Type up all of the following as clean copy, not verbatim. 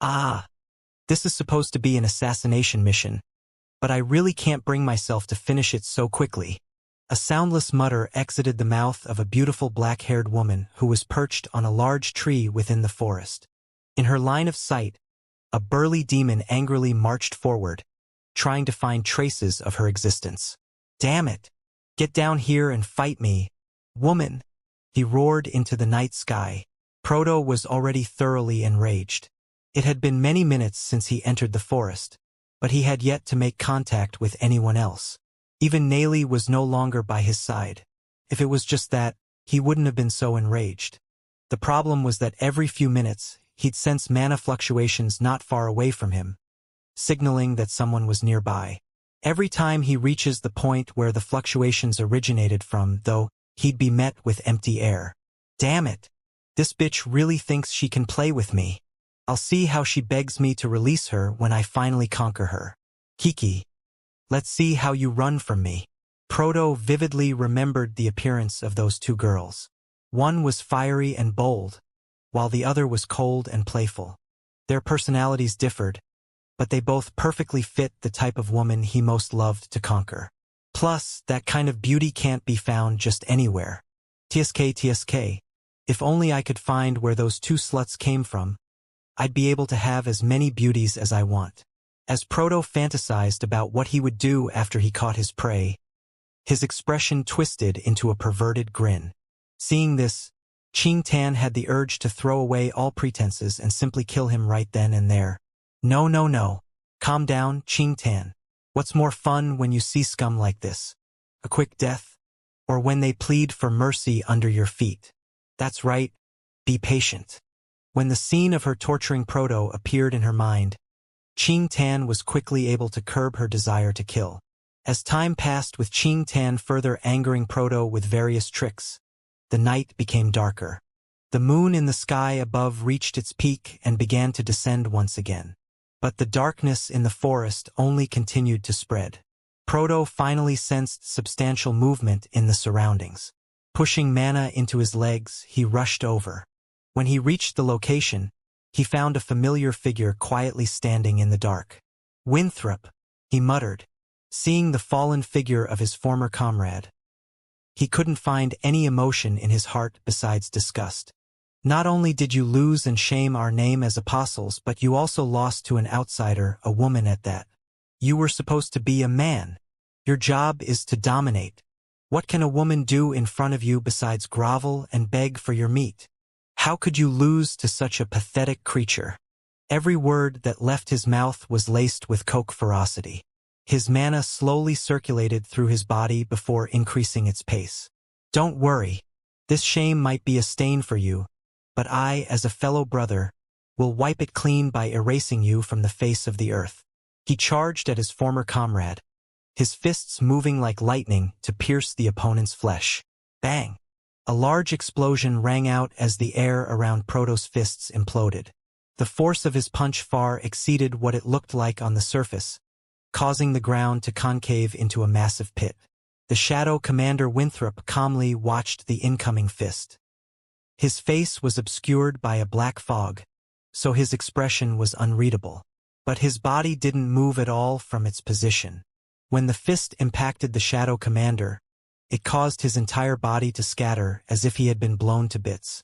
Ah, this is supposed to be an assassination mission, but I really can't bring myself to finish it so quickly. A soundless mutter exited the mouth of a beautiful black-haired woman who was perched on a large tree within the forest. In her line of sight, a burly demon angrily marched forward, trying to find traces of her existence. "Damn it! Get down here and fight me, woman!" he roared into the night sky. Proto was already thoroughly enraged. It had been many minutes since he entered the forest, but he had yet to make contact with anyone else. Even Nayli was no longer by his side. If it was just that, he wouldn't have been so enraged. The problem was that every few minutes, he'd sense mana fluctuations not far away from him, signaling that someone was nearby. Every time he reaches the point where the fluctuations originated from, though, he'd be met with empty air. "Damn it! This bitch really thinks she can play with me. I'll see how she begs me to release her when I finally conquer her. Kiki, let's see how you run from me." Proto vividly remembered the appearance of those two girls. One was fiery and bold, while the other was cold and playful. Their personalities differed, but they both perfectly fit the type of woman he most loved to conquer. Plus, that kind of beauty can't be found just anywhere. TSK. If only I could find where those two sluts came from, I'd be able to have as many beauties as I want. As Proto fantasized about what he would do after he caught his prey, his expression twisted into a perverted grin. Seeing this, Qing Tan had the urge to throw away all pretenses and simply kill him right then and there. No. Calm down, Qing Tan. What's more fun when you see scum like this? A quick death? Or when they plead for mercy under your feet? That's right, be patient. When the scene of her torturing Proto appeared in her mind, Qing Tan was quickly able to curb her desire to kill. As time passed with Qing Tan further angering Proto with various tricks, the night became darker. The moon in the sky above reached its peak and began to descend once again. But the darkness in the forest only continued to spread. Proto finally sensed substantial movement in the surroundings. Pushing mana into his legs, he rushed over. When he reached the location, he found a familiar figure quietly standing in the dark. "Winthrop," he muttered, seeing the fallen figure of his former comrade. He couldn't find any emotion in his heart besides disgust. "Not only did you lose and shame our name as apostles, but you also lost to an outsider, a woman at that. You were supposed to be a man. Your job is to dominate. What can a woman do in front of you besides grovel and beg for your meat? How could you lose to such a pathetic creature?" Every word that left his mouth was laced with coke ferocity. His mana slowly circulated through his body before increasing its pace. "Don't worry. This shame might be a stain for you, but I, as a fellow brother, will wipe it clean by erasing you from the face of the earth." He charged at his former comrade, his fists moving like lightning to pierce the opponent's flesh. Bang! A large explosion rang out as the air around Proto's fists imploded. The force of his punch far exceeded what it looked like on the surface, causing the ground to concave into a massive pit. The Shadow Commander Winthrop calmly watched the incoming fist. His face was obscured by a black fog, so his expression was unreadable. But his body didn't move at all from its position. When the fist impacted the Shadow Commander, it caused his entire body to scatter as if he had been blown to bits.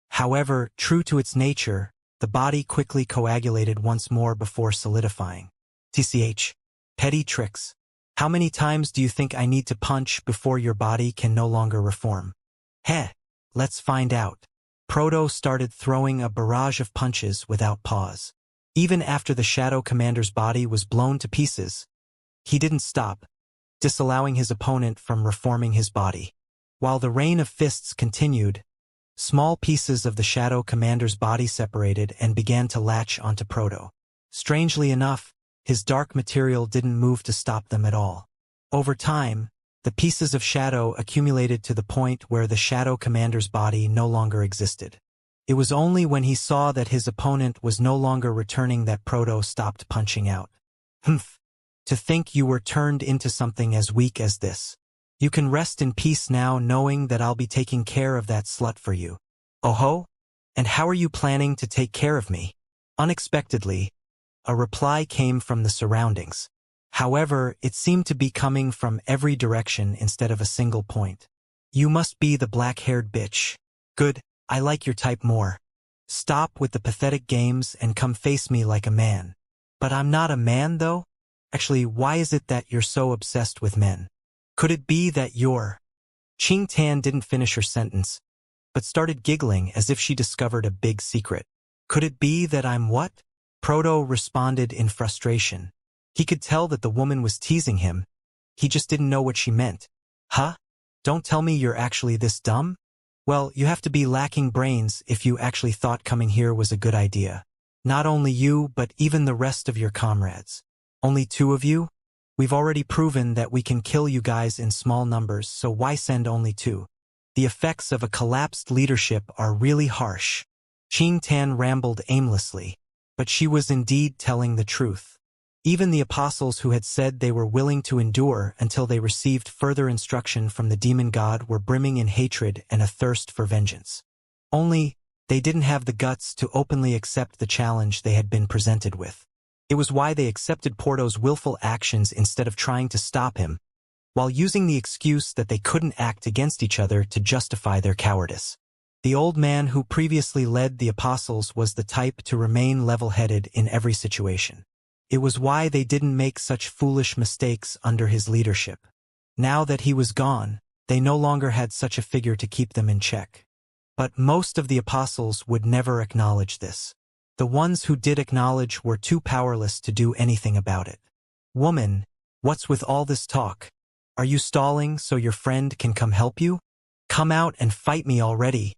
However, true to its nature, the body quickly coagulated once more before solidifying. TCH. Petty tricks. How many times do you think I need to punch before your body can no longer reform? Heh, let's find out. Proto started throwing a barrage of punches without pause. Even after the Shadow Commander's body was blown to pieces, he didn't stop, disallowing his opponent from reforming his body. While the rain of fists continued, small pieces of the Shadow Commander's body separated and began to latch onto Proto. Strangely enough, his dark material didn't move to stop them at all. Over time, the pieces of shadow accumulated to the point where the Shadow Commander's body no longer existed. It was only when he saw that his opponent was no longer returning that Proto stopped punching out. "Humph! To think you were turned into something as weak as this. You can rest in peace now knowing that I'll be taking care of that slut for you." "Oh ho? And how are you planning to take care of me?" Unexpectedly, a reply came from the surroundings. However, it seemed to be coming from every direction instead of a single point. You must be the black-haired bitch. Good, I like your type more. Stop with the pathetic games and come face me like a man. But I'm not a man, though? Actually, why is it that you're so obsessed with men? Could it be that you're... Qing Tan didn't finish her sentence, but started giggling as if she discovered a big secret. Could it be that I'm what? Proto responded in frustration. He could tell that the woman was teasing him. He just didn't know what she meant. Huh? Don't tell me you're actually this dumb? Well, you have to be lacking brains if you actually thought coming here was a good idea. Not only you, but even the rest of your comrades. Only 2 of you? We've already proven that we can kill you guys in small numbers, so why send only 2? The effects of a collapsed leadership are really harsh. Qing Tan rambled aimlessly, but she was indeed telling the truth. Even the apostles who had said they were willing to endure until they received further instruction from the demon god were brimming in hatred and a thirst for vengeance. Only, they didn't have the guts to openly accept the challenge they had been presented with. It was why they accepted Porto's willful actions instead of trying to stop him, while using the excuse that they couldn't act against each other to justify their cowardice. The old man who previously led the apostles was the type to remain level-headed in every situation. It was why they didn't make such foolish mistakes under his leadership. Now that he was gone, they no longer had such a figure to keep them in check. But most of the apostles would never acknowledge this. The ones who did acknowledge were too powerless to do anything about it. Woman, what's with all this talk? Are you stalling so your friend can come help you? Come out and fight me already,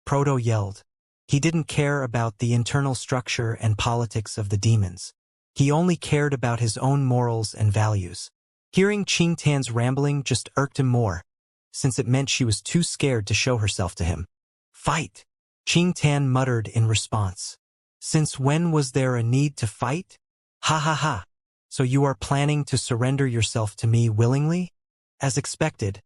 Proto yelled. He didn't care about the internal structure and politics of the demons. He only cared about his own morals and values. Hearing Qing Tan's rambling just irked him more, since it meant she was too scared to show herself to him. Fight! Qing Tan muttered in response. Since when was there a need to fight? Ha ha ha! So you are planning to surrender yourself to me willingly? As expected,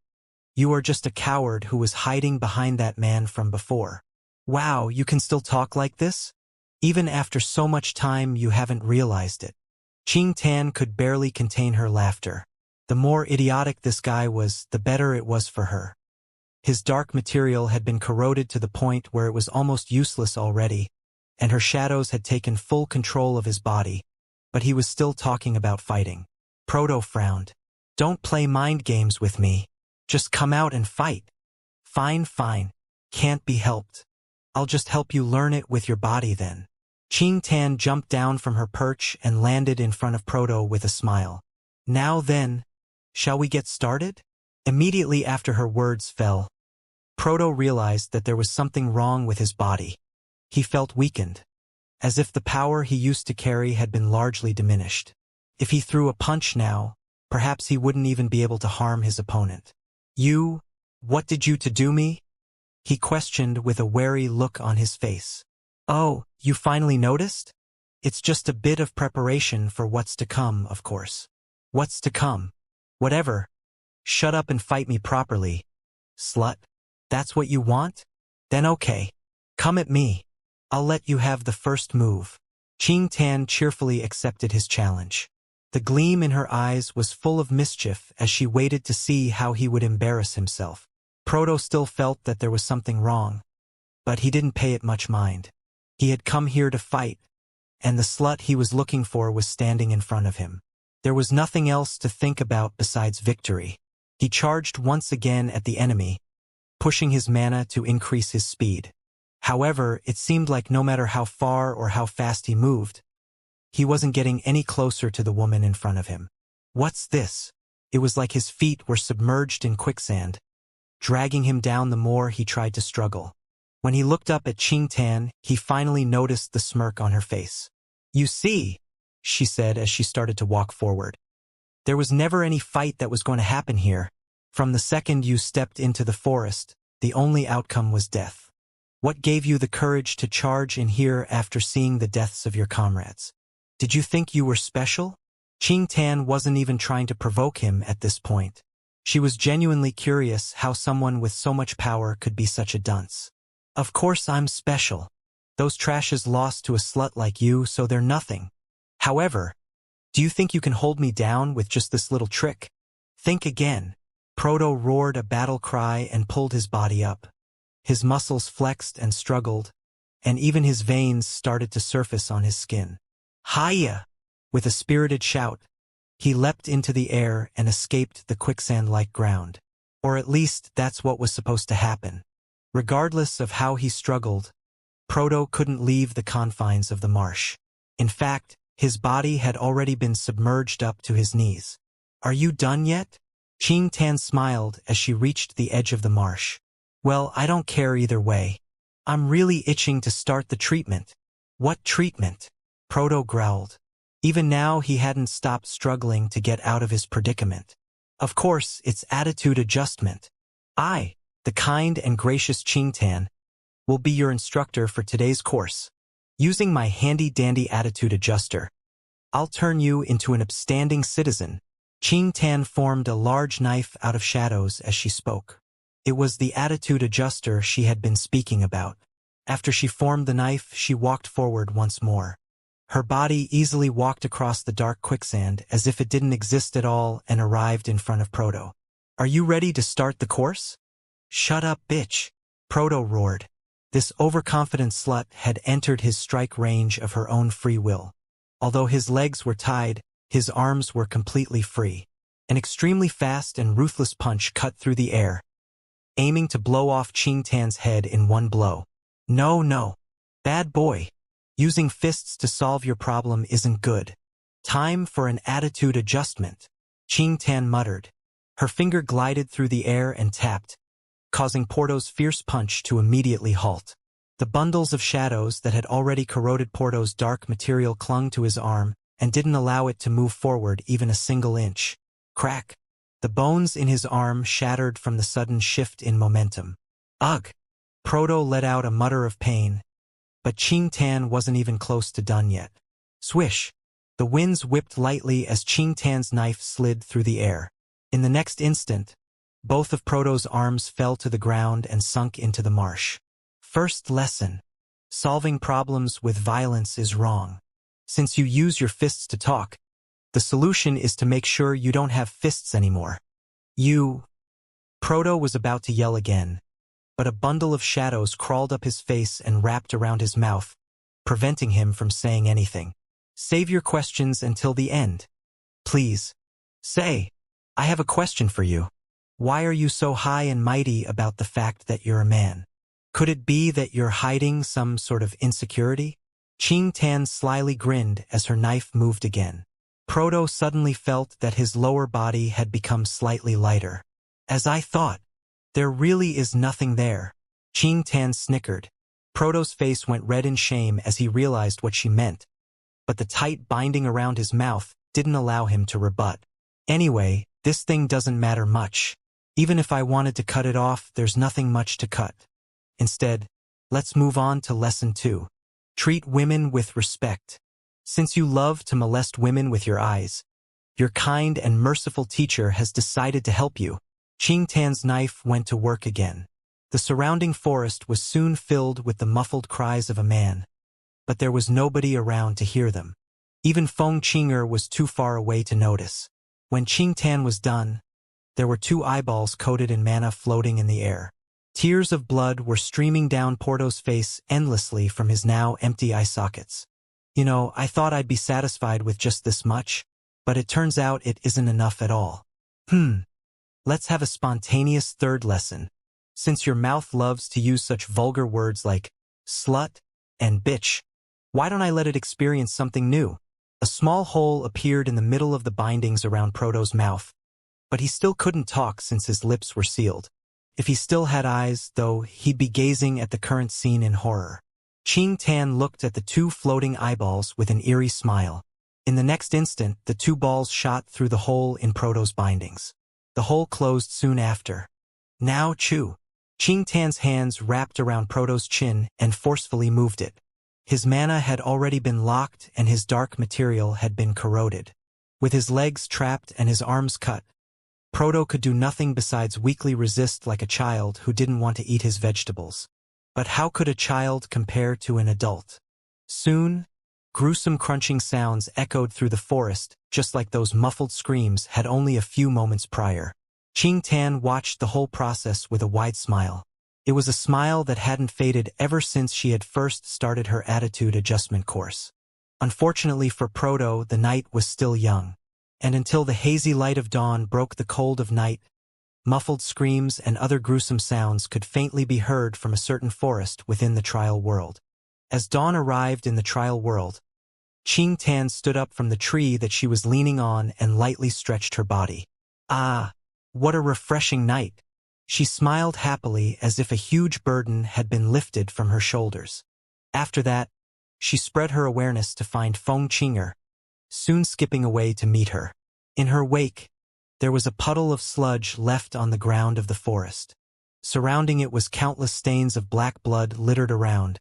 you are just a coward who was hiding behind that man from before. Wow, you can still talk like this? Even after so much time, you haven't realized it. Qing Tan could barely contain her laughter. The more idiotic this guy was, the better it was for her. His dark material had been corroded to the point where it was almost useless already, and her shadows had taken full control of his body, but he was still talking about fighting. Proto frowned. Don't play mind games with me. Just come out and fight. Fine, fine. Can't be helped. I'll just help you learn it with your body then. Qing Tan jumped down from her perch and landed in front of Proto with a smile. Now then, shall we get started? Immediately after her words fell, Proto realized that there was something wrong with his body. He felt weakened, as if the power he used to carry had been largely diminished. If he threw a punch now, perhaps he wouldn't even be able to harm his opponent. You, what did you to do me? He questioned with a wary look on his face. Oh, you finally noticed? It's just a bit of preparation for what's to come, of course. What's to come? Whatever. Shut up and fight me properly. Slut. That's what you want? Then okay. Come at me. I'll let you have the first move. Qing Tan cheerfully accepted his challenge. The gleam in her eyes was full of mischief as she waited to see how he would embarrass himself. Proto still felt that there was something wrong, but he didn't pay it much mind. He had come here to fight, and the slut he was looking for was standing in front of him. There was nothing else to think about besides victory. He charged once again at the enemy, pushing his mana to increase his speed. However, it seemed like no matter how far or how fast he moved, he wasn't getting any closer to the woman in front of him. What's this? It was like his feet were submerged in quicksand, dragging him down the more he tried to struggle. When he looked up at Qing Tan, he finally noticed the smirk on her face. You see, she said as she started to walk forward. There was never any fight that was going to happen here. From the second you stepped into the forest, the only outcome was death. What gave you the courage to charge in here after seeing the deaths of your comrades? Did you think you were special? Qing Tan wasn't even trying to provoke him at this point. She was genuinely curious how someone with so much power could be such a dunce. Of course I'm special. Those trash is lost to a slut like you, so they're nothing. However, do you think you can hold me down with just this little trick? Think again. Proto roared a battle cry and pulled his body up. His muscles flexed and struggled, and even his veins started to surface on his skin. Hiya! With a spirited shout, he leapt into the air and escaped the quicksand-like ground. Or at least that's what was supposed to happen. Regardless of how he struggled, Proto couldn't leave the confines of the marsh. In fact, his body had already been submerged up to his knees. Are you done yet? Xianxia smiled as she reached the edge of the marsh. Well, I don't care either way. I'm really itching to start the treatment. What treatment? Proto growled. Even now he hadn't stopped struggling to get out of his predicament. Of course, it's attitude adjustment. I, the kind and gracious Xianxia, will be your instructor for today's course. Using my handy-dandy attitude adjuster, I'll turn you into an upstanding citizen. Xianxia formed a large knife out of shadows as she spoke. It was the attitude adjuster she had been speaking about. After she formed the knife, she walked forward once more. Her body easily walked across the dark quicksand as if it didn't exist at all and arrived in front of Proto. Are you ready to start the course? Shut up, bitch, Proto roared. This overconfident slut had entered his strike range of her own free will. Although his legs were tied, his arms were completely free. An extremely fast and ruthless punch cut through the air, aiming to blow off Xianxia's head in one blow. No. Bad boy. Using fists to solve your problem isn't good. Time for an attitude adjustment, Xianxia muttered. Her finger glided through the air and tapped, causing Porto's fierce punch to immediately halt. The bundles of shadows that had already corroded Porto's dark material clung to his arm and didn't allow it to move forward even a single inch. Crack! The bones in his arm shattered from the sudden shift in momentum. Ugh! Proto let out a mutter of pain, but Xianxia wasn't even close to done yet. Swish! The winds whipped lightly as Xianxia's knife slid through the air. In the next instant, both of Proto's arms fell to the ground and sunk into the marsh. First lesson. Solving problems with violence is wrong. Since you use your fists to talk, the solution is to make sure you don't have fists anymore. Proto was about to yell again, but a bundle of shadows crawled up his face and wrapped around his mouth, preventing him from saying anything. Save your questions until the end. Please. Say, I have a question for you. Why are you so high and mighty about the fact that you're a man? Could it be that you're hiding some sort of insecurity? Xianxia slyly grinned as her knife moved again. Proto suddenly felt that his lower body had become slightly lighter. As I thought, there really is nothing there. Xianxia snickered. Proto's face went red in shame as he realized what she meant, but the tight binding around his mouth didn't allow him to rebut. Anyway, this thing doesn't matter much. Even if I wanted to cut it off, there's nothing much to cut. Instead, let's move on to lesson 2. Treat women with respect. Since you love to molest women with your eyes, your kind and merciful teacher has decided to help you. Xianxia's knife went to work again. The surrounding forest was soon filled with the muffled cries of a man, but there was nobody around to hear them. Even Feng Qinger was too far away to notice. When Xianxia was done, there were 2 eyeballs coated in mana floating in the air. Tears of blood were streaming down Porto's face endlessly from his now empty eye sockets. I thought I'd be satisfied with just this much, but it turns out it isn't enough at all. Let's have a spontaneous third lesson. Since your mouth loves to use such vulgar words like slut and bitch, why don't I let it experience something new? A small hole appeared in the middle of the bindings around Proto's mouth, but he still couldn't talk since his lips were sealed. If he still had eyes, though, he'd be gazing at the current scene in horror. Xianxia looked at the 2 floating eyeballs with an eerie smile. In the next instant, the 2 balls shot through the hole in Proto's bindings. The hole closed soon after. Now chew. Xianxia's hands wrapped around Proto's chin and forcefully moved it. His mana had already been locked and his dark material had been corroded. With his legs trapped and his arms cut, Proto could do nothing besides weakly resist like a child who didn't want to eat his vegetables. But how could a child compare to an adult? Soon, gruesome crunching sounds echoed through the forest, just like those muffled screams had only a few moments prior. Qing Tan watched the whole process with a wide smile. It was a smile that hadn't faded ever since she had first started her attitude adjustment course. Unfortunately for Proto, the night was still young, and until the hazy light of dawn broke the cold of night, muffled screams and other gruesome sounds could faintly be heard from a certain forest within the trial world. As dawn arrived in the trial world, Qing Tan stood up from the tree that she was leaning on and lightly stretched her body. Ah, what a refreshing night! She smiled happily as if a huge burden had been lifted from her shoulders. After that, she spread her awareness to find Feng Qinger, soon skipping away to meet her. In her wake, there was a puddle of sludge left on the ground of the forest. Surrounding it was countless stains of black blood littered around,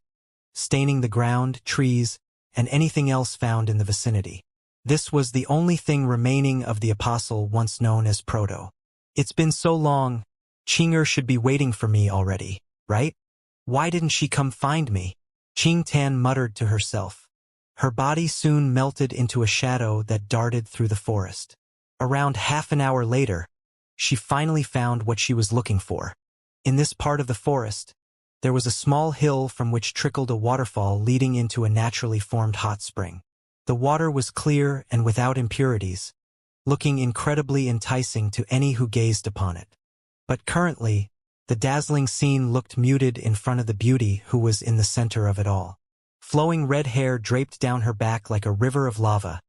staining the ground, trees, and anything else found in the vicinity. This was the only thing remaining of the apostle once known as Proto. It's been so long, Qinger should be waiting for me already, right? Why didn't she come find me? Qing Tan muttered to herself. Her body soon melted into a shadow that darted through the forest. Around half an hour later, she finally found what she was looking for. In this part of the forest, there was a small hill from which trickled a waterfall leading into a naturally formed hot spring. The water was clear and without impurities, looking incredibly enticing to any who gazed upon it. But currently, the dazzling scene looked muted in front of the beauty who was in the center of it all. Flowing red hair draped down her back like a river of lava.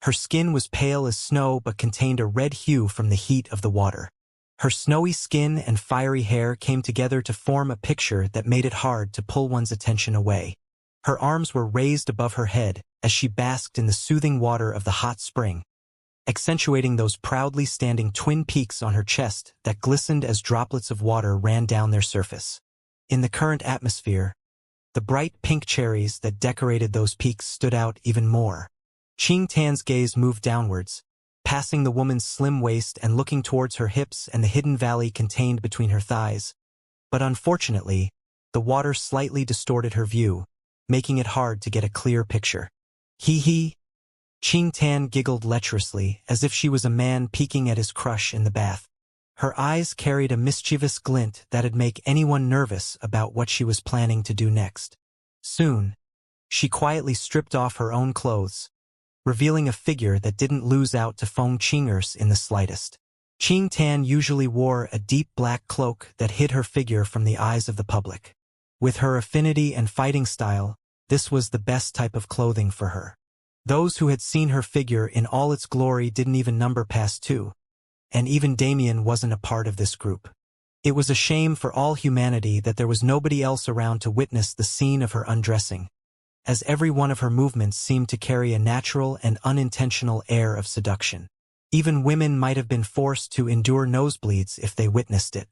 Her skin was pale as snow but contained a red hue from the heat of the water. Her snowy skin and fiery hair came together to form a picture that made it hard to pull one's attention away. Her arms were raised above her head as she basked in the soothing water of the hot spring, accentuating those proudly standing twin peaks on her chest that glistened as droplets of water ran down their surface. In the current atmosphere, the bright pink cherries that decorated those peaks stood out even more. Qing Tan's gaze moved downwards, passing the woman's slim waist and looking towards her hips and the hidden valley contained between her thighs. But unfortunately, the water slightly distorted her view, making it hard to get a clear picture. Hee. Qing Tan giggled lecherously, as if she was a man peeking at his crush in the bath. Her eyes carried a mischievous glint that'd make anyone nervous about what she was planning to do next. Soon, she quietly stripped off her own clothes, revealing a figure that didn't lose out to Feng Qingers in the slightest. Qing Tan usually wore a deep black cloak that hid her figure from the eyes of the public. With her affinity and fighting style, this was the best type of clothing for her. Those who had seen her figure in all its glory didn't even number past 2. And even Damien wasn't a part of this group. It was a shame for all humanity that there was nobody else around to witness the scene of her undressing, as every one of her movements seemed to carry a natural and unintentional air of seduction. Even women might have been forced to endure nosebleeds if they witnessed it.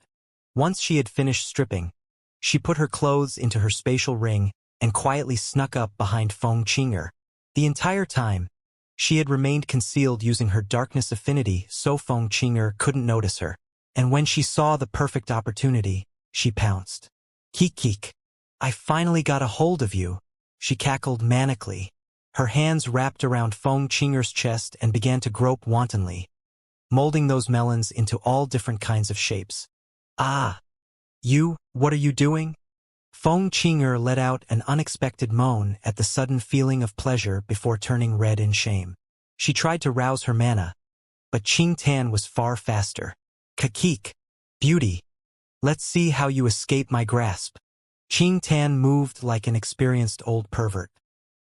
Once she had finished stripping, she put her clothes into her spatial ring and quietly snuck up behind Feng Qinger. The entire time, she had remained concealed using her darkness affinity so Feng Qinger couldn't notice her. And when she saw the perfect opportunity, she pounced. Keek. I finally got a hold of you, she cackled manically. Her hands wrapped around Feng Qinger's chest and began to grope wantonly, molding those melons into all different kinds of shapes. Ah! What are you doing? Feng Qinger let out an unexpected moan at the sudden feeling of pleasure before turning red in shame. She tried to rouse her mana, but Qing Tan was far faster. Kakik, beauty. Let's see how you escape my grasp. Qing Tan moved like an experienced old pervert.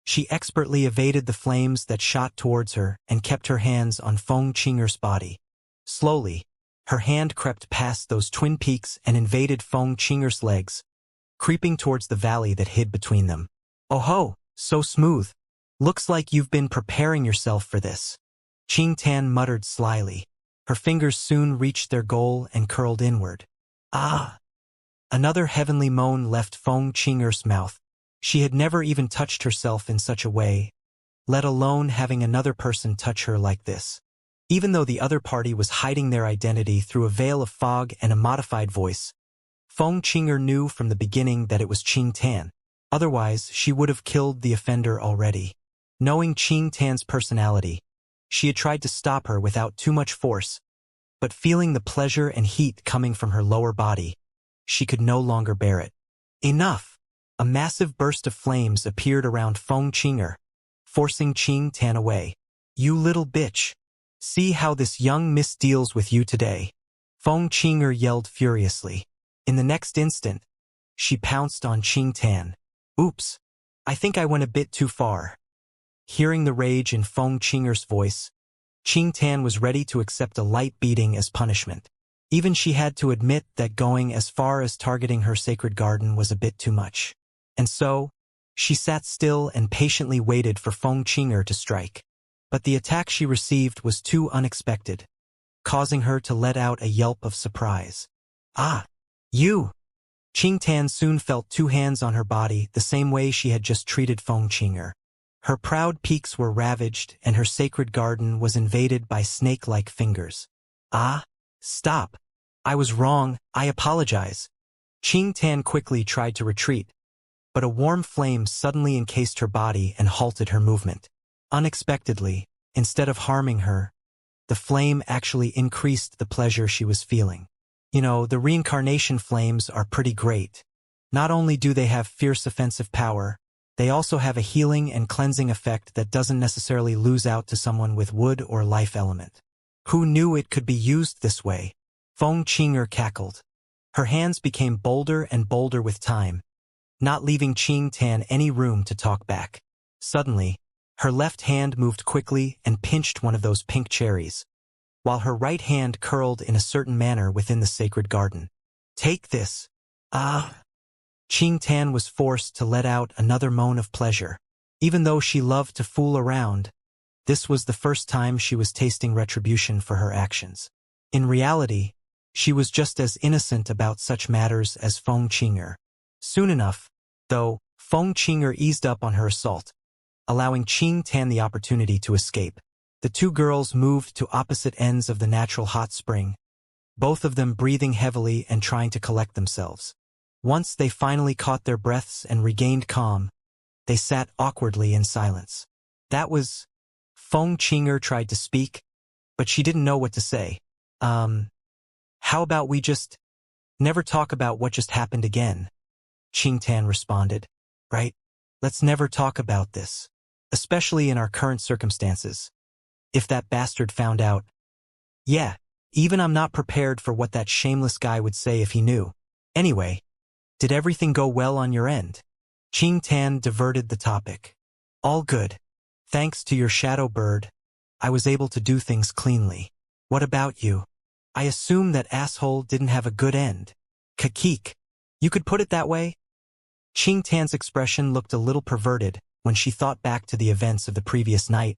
She expertly evaded the flames that shot towards her and kept her hands on Feng Qinger's body. Slowly, her hand crept past those twin peaks and invaded Feng Qinger's legs, creeping towards the valley that hid between them. Oh ho, so smooth. Looks like you've been preparing yourself for this. Qing Tan muttered slyly. Her fingers soon reached their goal and curled inward. Ah! Another heavenly moan left Feng Qinger's mouth. She had never even touched herself in such a way, let alone having another person touch her like this. Even though the other party was hiding their identity through a veil of fog and a modified voice, Feng Qing'er knew from the beginning that it was Qing Tan. Otherwise, she would have killed the offender already. Knowing Qing Tan's personality, she had tried to stop her without too much force, but feeling the pleasure and heat coming from her lower body, she could no longer bear it. Enough! A massive burst of flames appeared around Feng Qing'er, forcing Qing Tan away. You little bitch! See how this young miss deals with you today. Feng Qing'er yelled furiously. In the next instant, she pounced on Qing Tan. Oops! I think I went a bit too far. Hearing the rage in Feng Qing'er's voice, Qing Tan was ready to accept a light beating as punishment. Even she had to admit that going as far as targeting her sacred garden was a bit too much. And so, she sat still and patiently waited for Feng Qing'er to strike. But the attack she received was too unexpected, causing her to let out a yelp of surprise. Ah! You! Qing Tan soon felt two hands on her body the same way she had just treated Feng Qing'er. Her proud peaks were ravaged and her sacred garden was invaded by snake-like fingers. Ah! Stop! I was wrong, I apologize. Qing Tan quickly tried to retreat, but a warm flame suddenly encased her body and halted her movement. Unexpectedly, instead of harming her, the flame actually increased the pleasure she was feeling. You know, the reincarnation flames are pretty great. Not only do they have fierce offensive power, they also have a healing and cleansing effect that doesn't necessarily lose out to someone with wood or life element. Who knew it could be used this way? Feng Qing'er cackled. Her hands became bolder and bolder with time, not leaving Qing Tan any room to talk back. Suddenly, her left hand moved quickly and pinched one of those pink cherries, while her right hand curled in a certain manner within the sacred garden. Take this! Ah! Qing Tan was forced to let out another moan of pleasure. Even though she loved to fool around, this was the first time she was tasting retribution for her actions. In reality, she was just as innocent about such matters as Feng Qing'er. Soon enough, though, Feng Qing'er eased up on her assault, allowing Qing Tan the opportunity to escape. The two girls moved to opposite ends of the natural hot spring, both of them breathing heavily and trying to collect themselves. Once they finally caught their breaths and regained calm, they sat awkwardly in silence. That was... Feng Qing'er tried to speak, but she didn't know what to say. How about we just never talk about what just happened again? Qing Tan responded. Right? Let's never talk about this, especially in our current circumstances. If that bastard found out. Yeah, even I'm not prepared for what that shameless guy would say if he knew. Anyway, did everything go well on your end? Qing Tan diverted the topic. All good. Thanks to your shadow bird, I was able to do things cleanly. What about you? I assume that asshole didn't have a good end. Kakik. You could put it that way? Qing Tan's expression looked a little perverted when she thought back to the events of the previous night,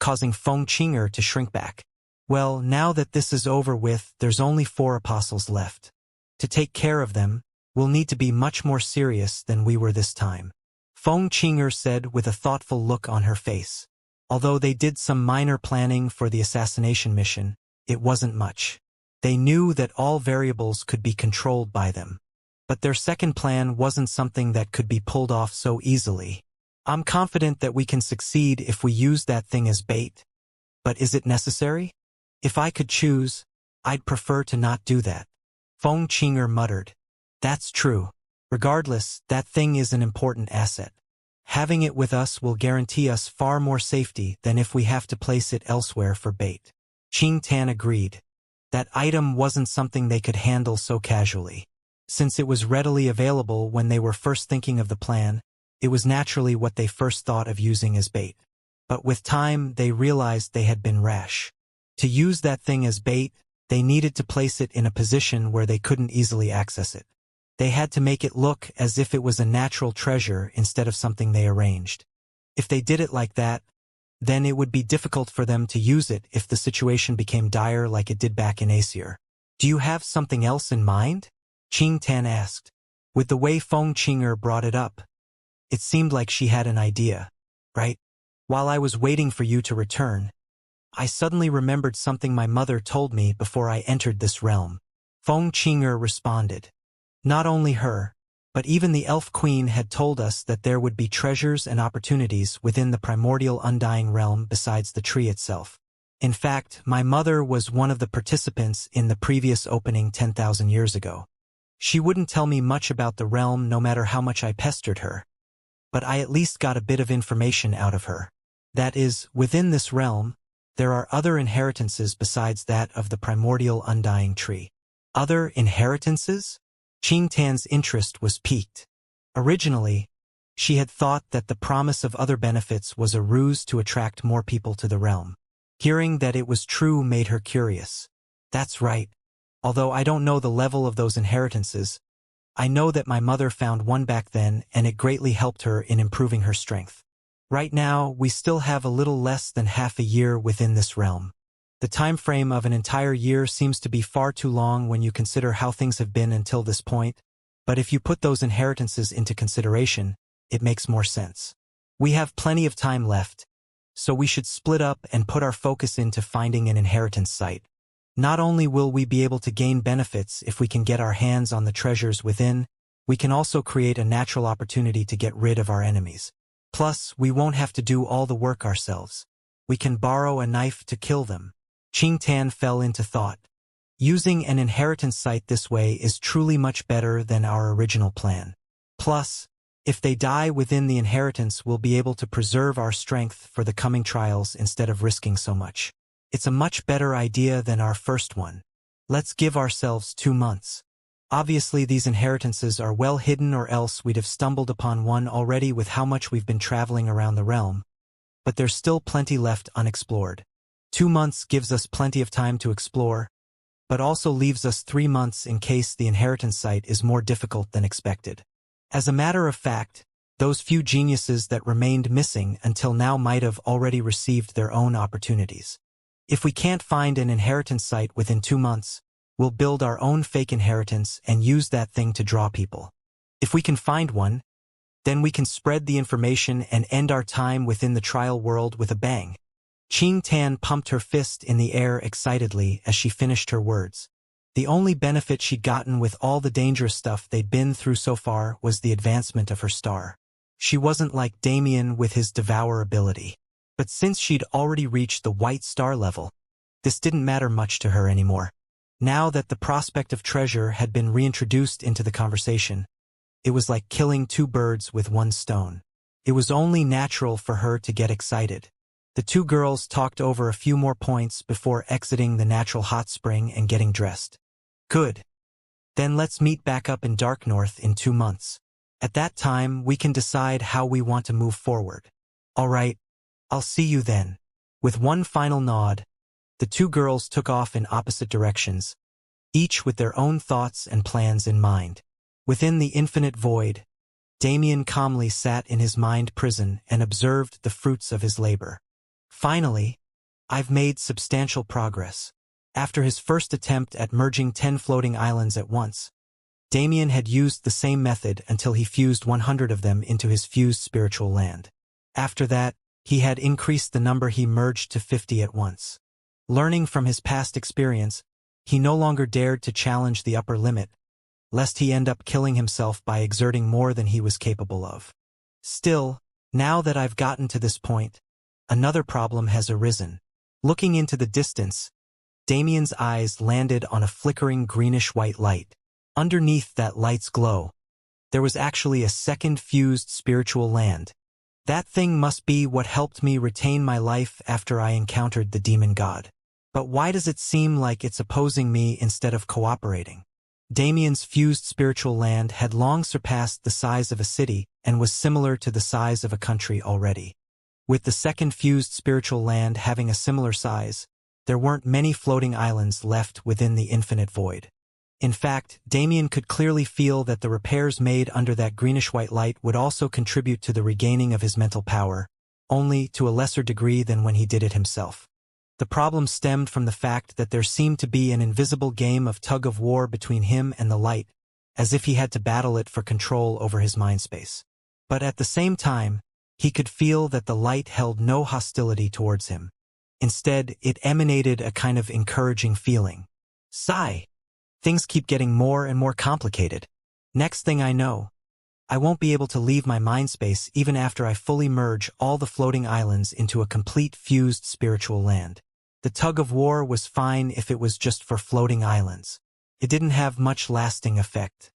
causing Feng Qing'er to shrink back. Well, now that this is over with, there's only 4 apostles left. To take care of them, we'll need to be much more serious than we were this time. Feng Qing'er said with a thoughtful look on her face. Although they did some minor planning for the assassination mission, it wasn't much. They knew that all variables could be controlled by them. But their second plan wasn't something that could be pulled off so easily. I'm confident that we can succeed if we use that thing as bait. But is it necessary? If I could choose, I'd prefer to not do that. Feng Qing'er muttered. That's true. Regardless, that thing is an important asset. Having it with us will guarantee us far more safety than if we have to place it elsewhere for bait. Qing Tan agreed. That item wasn't something they could handle so casually. Since it was readily available when they were first thinking of the plan, it was naturally what they first thought of using as bait. But with time, they realized they had been rash. To use that thing as bait, they needed to place it in a position where they couldn't easily access it. They had to make it look as if it was a natural treasure instead of something they arranged. If they did it like that, then it would be difficult for them to use it if the situation became dire like it did back in Aesir. Do you have something else in mind? Qing Tan asked. With the way Feng Qing'er brought it up, it seemed like she had an idea, right? While I was waiting for you to return, I suddenly remembered something my mother told me before I entered this realm. Feng Qing'er responded. Not only her, but even the elf queen had told us that there would be treasures and opportunities within the primordial undying realm besides the tree itself. In fact, my mother was one of the participants in the previous opening 10,000 years ago. She wouldn't tell me much about the realm no matter how much I pestered her, but I at least got a bit of information out of her. That is, within this realm, there are other inheritances besides that of the primordial undying tree. Other inheritances? Qing Tan's interest was piqued. Originally, she had thought that the promise of other benefits was a ruse to attract more people to the realm. Hearing that it was true made her curious. That's right. Although I don't know the level of those inheritances, I know that my mother found one back then and it greatly helped her in improving her strength. Right now, we still have a little less than half a year within this realm. The time frame of an entire year seems to be far too long when you consider how things have been until this point, but if you put those inheritances into consideration, it makes more sense. We have plenty of time left, so we should split up and put our focus into finding an inheritance site. Not only will we be able to gain benefits if we can get our hands on the treasures within, we can also create a natural opportunity to get rid of our enemies. Plus, we won't have to do all the work ourselves. We can borrow a knife to kill them. Qing Tan fell into thought. Using an inheritance site this way is truly much better than our original plan. Plus, if they die within the inheritance, we'll be able to preserve our strength for the coming trials instead of risking so much. It's a much better idea than our first one. Let's give ourselves 2 months. Obviously, these inheritances are well hidden or else we'd have stumbled upon one already with how much we've been traveling around the realm. But there's still plenty left unexplored. 2 months gives us plenty of time to explore, but also leaves us 3 months in case the inheritance site is more difficult than expected. As a matter of fact, those few geniuses that remained missing until now might have already received their own opportunities. If we can't find an inheritance site within 2 months, we'll build our own fake inheritance and use that thing to draw people. If we can find one, then we can spread the information and end our time within the trial world with a bang. Qing Tan pumped her fist in the air excitedly as she finished her words. The only benefit she'd gotten with all the dangerous stuff they'd been through so far was the advancement of her star. She wasn't like Damien with his Devour ability. But since she'd already reached the white star level, this didn't matter much to her anymore. Now that the prospect of treasure had been reintroduced into the conversation, it was like killing 2 birds with 1 stone. It was only natural for her to get excited. The 2 girls talked over a few more points before exiting the natural hot spring and getting dressed. Good. Then let's meet back up in Dark North in 2 months. At that time, we can decide how we want to move forward. All right, I'll see you then. With one final nod, the 2 girls took off in opposite directions, each with their own thoughts and plans in mind. Within the infinite void, Damien calmly sat in his mind prison and observed the fruits of his labor. Finally, I've made substantial progress. After his first attempt at merging 10 floating islands at once, Damien had used the same method until he fused 100 of them into his fused spiritual land. After that, he had increased the number he merged to 50 at once. Learning from his past experience, he no longer dared to challenge the upper limit, lest he end up killing himself by exerting more than he was capable of. Still, now that I've gotten to this point, another problem has arisen. Looking into the distance, Damien's eyes landed on a flickering greenish-white light. Underneath that light's glow, there was actually a second fused spiritual land. That thing must be what helped me retain my life after I encountered the demon god. But why does it seem like it's opposing me instead of cooperating? Damien's fused spiritual land had long surpassed the size of a city and was similar to the size of a country already. With the second fused spiritual land having a similar size, there weren't many floating islands left within the infinite void. In fact, Damien could clearly feel that the repairs made under that greenish-white light would also contribute to the regaining of his mental power, only to a lesser degree than when he did it himself. The problem stemmed from the fact that there seemed to be an invisible game of tug-of-war between him and the light, as if he had to battle it for control over his mindspace. But at the same time, he could feel that the light held no hostility towards him. Instead, it emanated a kind of encouraging feeling. Sigh. Things keep getting more and more complicated. Next thing I know, I won't be able to leave my mind space even after I fully merge all the floating islands into a complete fused spiritual land. The tug of war was fine if it was just for floating islands. It didn't have much lasting effect.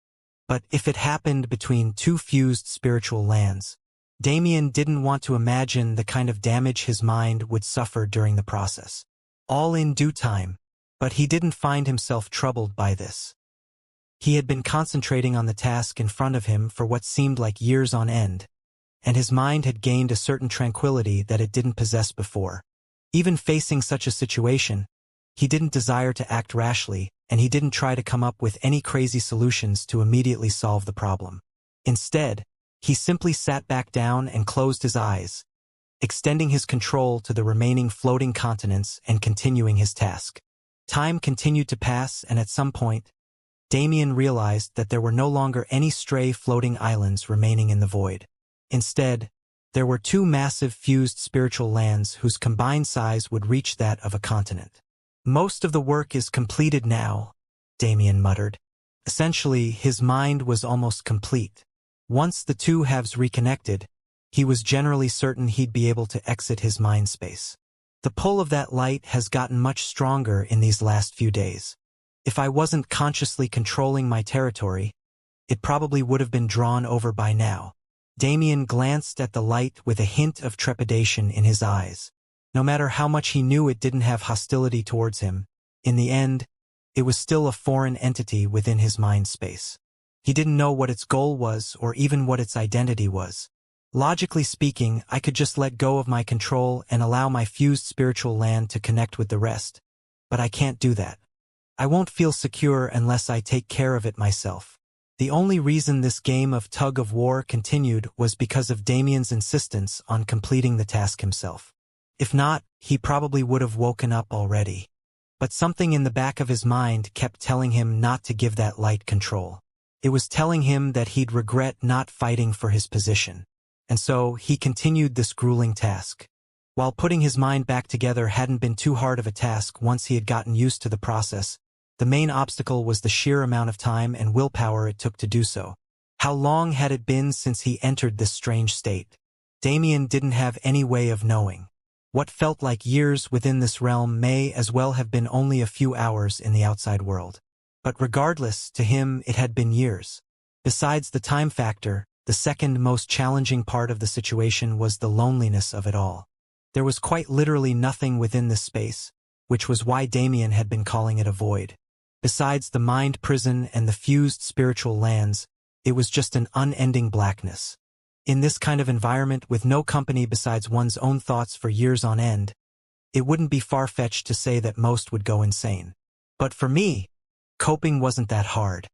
But if it happened between two fused spiritual lands, Damien didn't want to imagine the kind of damage his mind would suffer during the process. All in due time, but he didn't find himself troubled by this. He had been concentrating on the task in front of him for what seemed like years on end, and his mind had gained a certain tranquility that it didn't possess before. Even facing such a situation, he didn't desire to act rashly, and he didn't try to come up with any crazy solutions to immediately solve the problem. Instead, he simply sat back down and closed his eyes, extending his control to the remaining floating continents and continuing his task. Time continued to pass, and at some point, Damien realized that there were no longer any stray floating islands remaining in the void. Instead, there were two massive fused spiritual lands whose combined size would reach that of a continent. Most of the work is completed now, Damien muttered. Essentially, his mind was almost complete. Once the two halves reconnected, he was generally certain he'd be able to exit his mind space. The pull of that light has gotten much stronger in these last few days. If I wasn't consciously controlling my territory, it probably would have been drawn over by now. Damien glanced at the light with a hint of trepidation in his eyes. No matter how much he knew it didn't have hostility towards him, in the end, it was still a foreign entity within his mind space. He didn't know what its goal was or even what its identity was. Logically speaking, I could just let go of my control and allow my fused spiritual land to connect with the rest. But I can't do that. I won't feel secure unless I take care of it myself. The only reason this game of tug of war continued was because of Damien's insistence on completing the task himself. If not, he probably would have woken up already. But something in the back of his mind kept telling him not to give that light control. It was telling him that he'd regret not fighting for his position. And so, he continued this grueling task. While putting his mind back together hadn't been too hard of a task once he had gotten used to the process, the main obstacle was the sheer amount of time and willpower it took to do so. How long had it been since he entered this strange state? Damien didn't have any way of knowing. What felt like years within this realm may as well have been only a few hours in the outside world. But regardless, to him it had been years. Besides the time factor, the second most challenging part of the situation was the loneliness of it all. There was quite literally nothing within this space, which was why Damien had been calling it a void. Besides the mind prison and the fused spiritual lands, it was just an unending blackness. In this kind of environment with no company besides one's own thoughts for years on end, it wouldn't be far-fetched to say that most would go insane. But for me, coping wasn't that hard.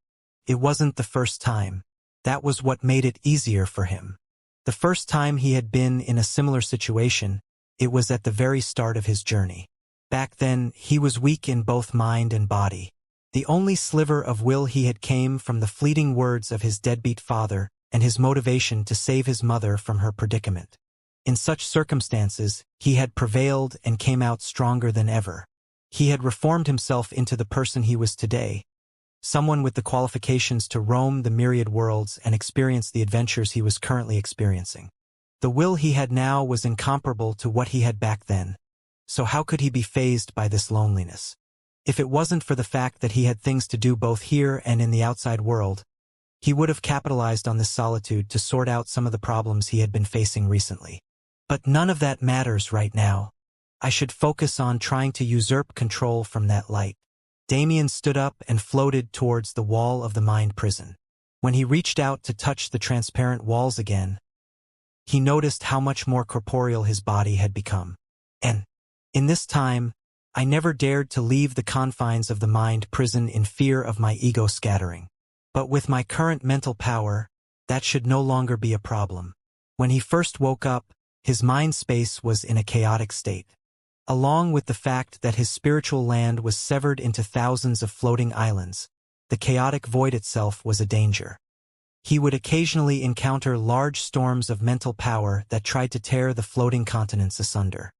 It wasn't the first time. That was what made it easier for him. The first time he had been in a similar situation, it was at the very start of his journey. Back then, he was weak in both mind and body. The only sliver of will he had came from the fleeting words of his deadbeat father and his motivation to save his mother from her predicament. In such circumstances, he had prevailed and came out stronger than ever. He had reformed himself into the person he was today, someone with the qualifications to roam the myriad worlds and experience the adventures he was currently experiencing. The will he had now was incomparable to what he had back then. So how could he be fazed by this loneliness? If it wasn't for the fact that he had things to do both here and in the outside world, he would have capitalized on this solitude to sort out some of the problems he had been facing recently. But none of that matters right now. I should focus on trying to usurp control from that light. Damien stood up and floated towards the wall of the mind prison. When he reached out to touch the transparent walls again, he noticed how much more corporeal his body had become. And, in this time, I never dared to leave the confines of the mind prison in fear of my ego scattering. But with my current mental power, that should no longer be a problem. When he first woke up, his mind space was in a chaotic state. Along with the fact that his spiritual land was severed into thousands of floating islands, the chaotic void itself was a danger. He would occasionally encounter large storms of mental power that tried to tear the floating continents asunder.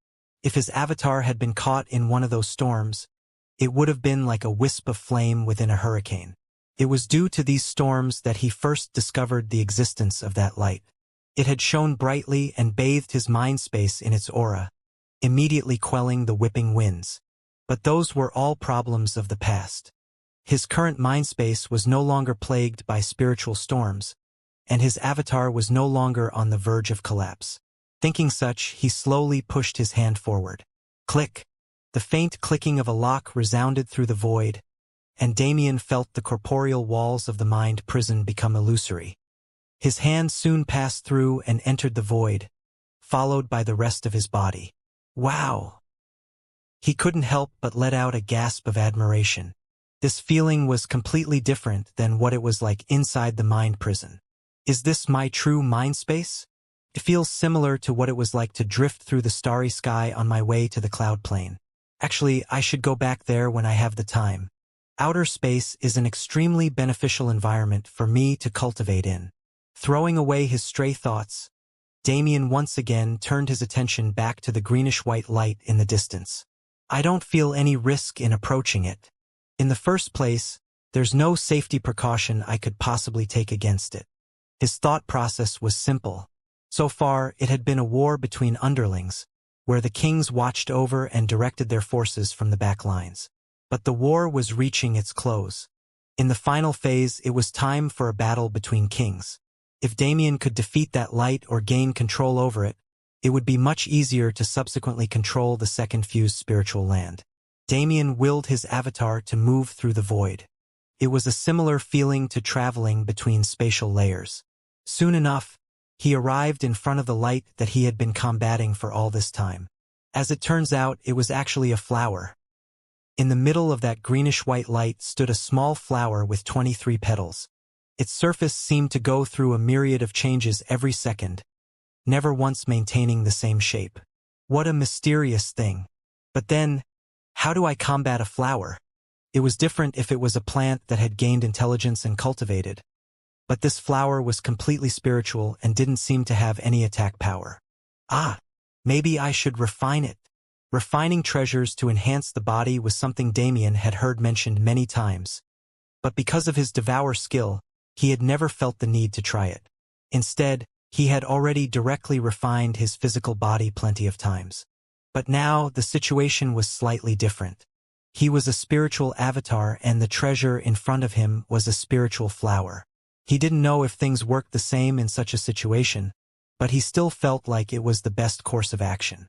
If his avatar had been caught in one of those storms, it would have been like a wisp of flame within a hurricane. It was due to these storms that he first discovered the existence of that light. It had shone brightly and bathed his mind space in its aura, immediately quelling the whipping winds. But those were all problems of the past. His current mind space was no longer plagued by spiritual storms, and his avatar was no longer on the verge of collapse. Thinking such, he slowly pushed his hand forward. Click! The faint clicking of a lock resounded through the void, and Damien felt the corporeal walls of the mind prison become illusory. His hand soon passed through and entered the void, followed by the rest of his body. Wow! He couldn't help but let out a gasp of admiration. This feeling was completely different than what it was like inside the mind prison. Is this my true mind space? It feels similar to what it was like to drift through the starry sky on my way to the cloud plane. Actually, I should go back there when I have the time. Outer space is an extremely beneficial environment for me to cultivate in. Throwing away his stray thoughts, Damien once again turned his attention back to the greenish-white light in the distance. I don't feel any risk in approaching it. In the first place, there's no safety precaution I could possibly take against it. His thought process was simple. So far, it had been a war between underlings, where the kings watched over and directed their forces from the back lines. But the war was reaching its close. In the final phase, it was time for a battle between kings. If Damien could defeat that light or gain control over it, it would be much easier to subsequently control the second fused spiritual land. Damien willed his avatar to move through the void. It was a similar feeling to traveling between spatial layers. Soon enough, he arrived in front of the light that he had been combating for all this time. As it turns out, it was actually a flower. In the middle of that greenish-white light stood a small flower with 23 petals. Its surface seemed to go through a myriad of changes every second, never once maintaining the same shape. What a mysterious thing. But then, how do I combat a flower? It was different if it was a plant that had gained intelligence and cultivated. But this flower was completely spiritual and didn't seem to have any attack power. Maybe I should refine it. Refining treasures to enhance the body was something Damien had heard mentioned many times. But because of his Devour skill, he had never felt the need to try it. Instead, he had already directly refined his physical body plenty of times. But now, the situation was slightly different. He was a spiritual avatar and the treasure in front of him was a spiritual flower. He didn't know if things worked the same in such a situation, but he still felt like it was the best course of action.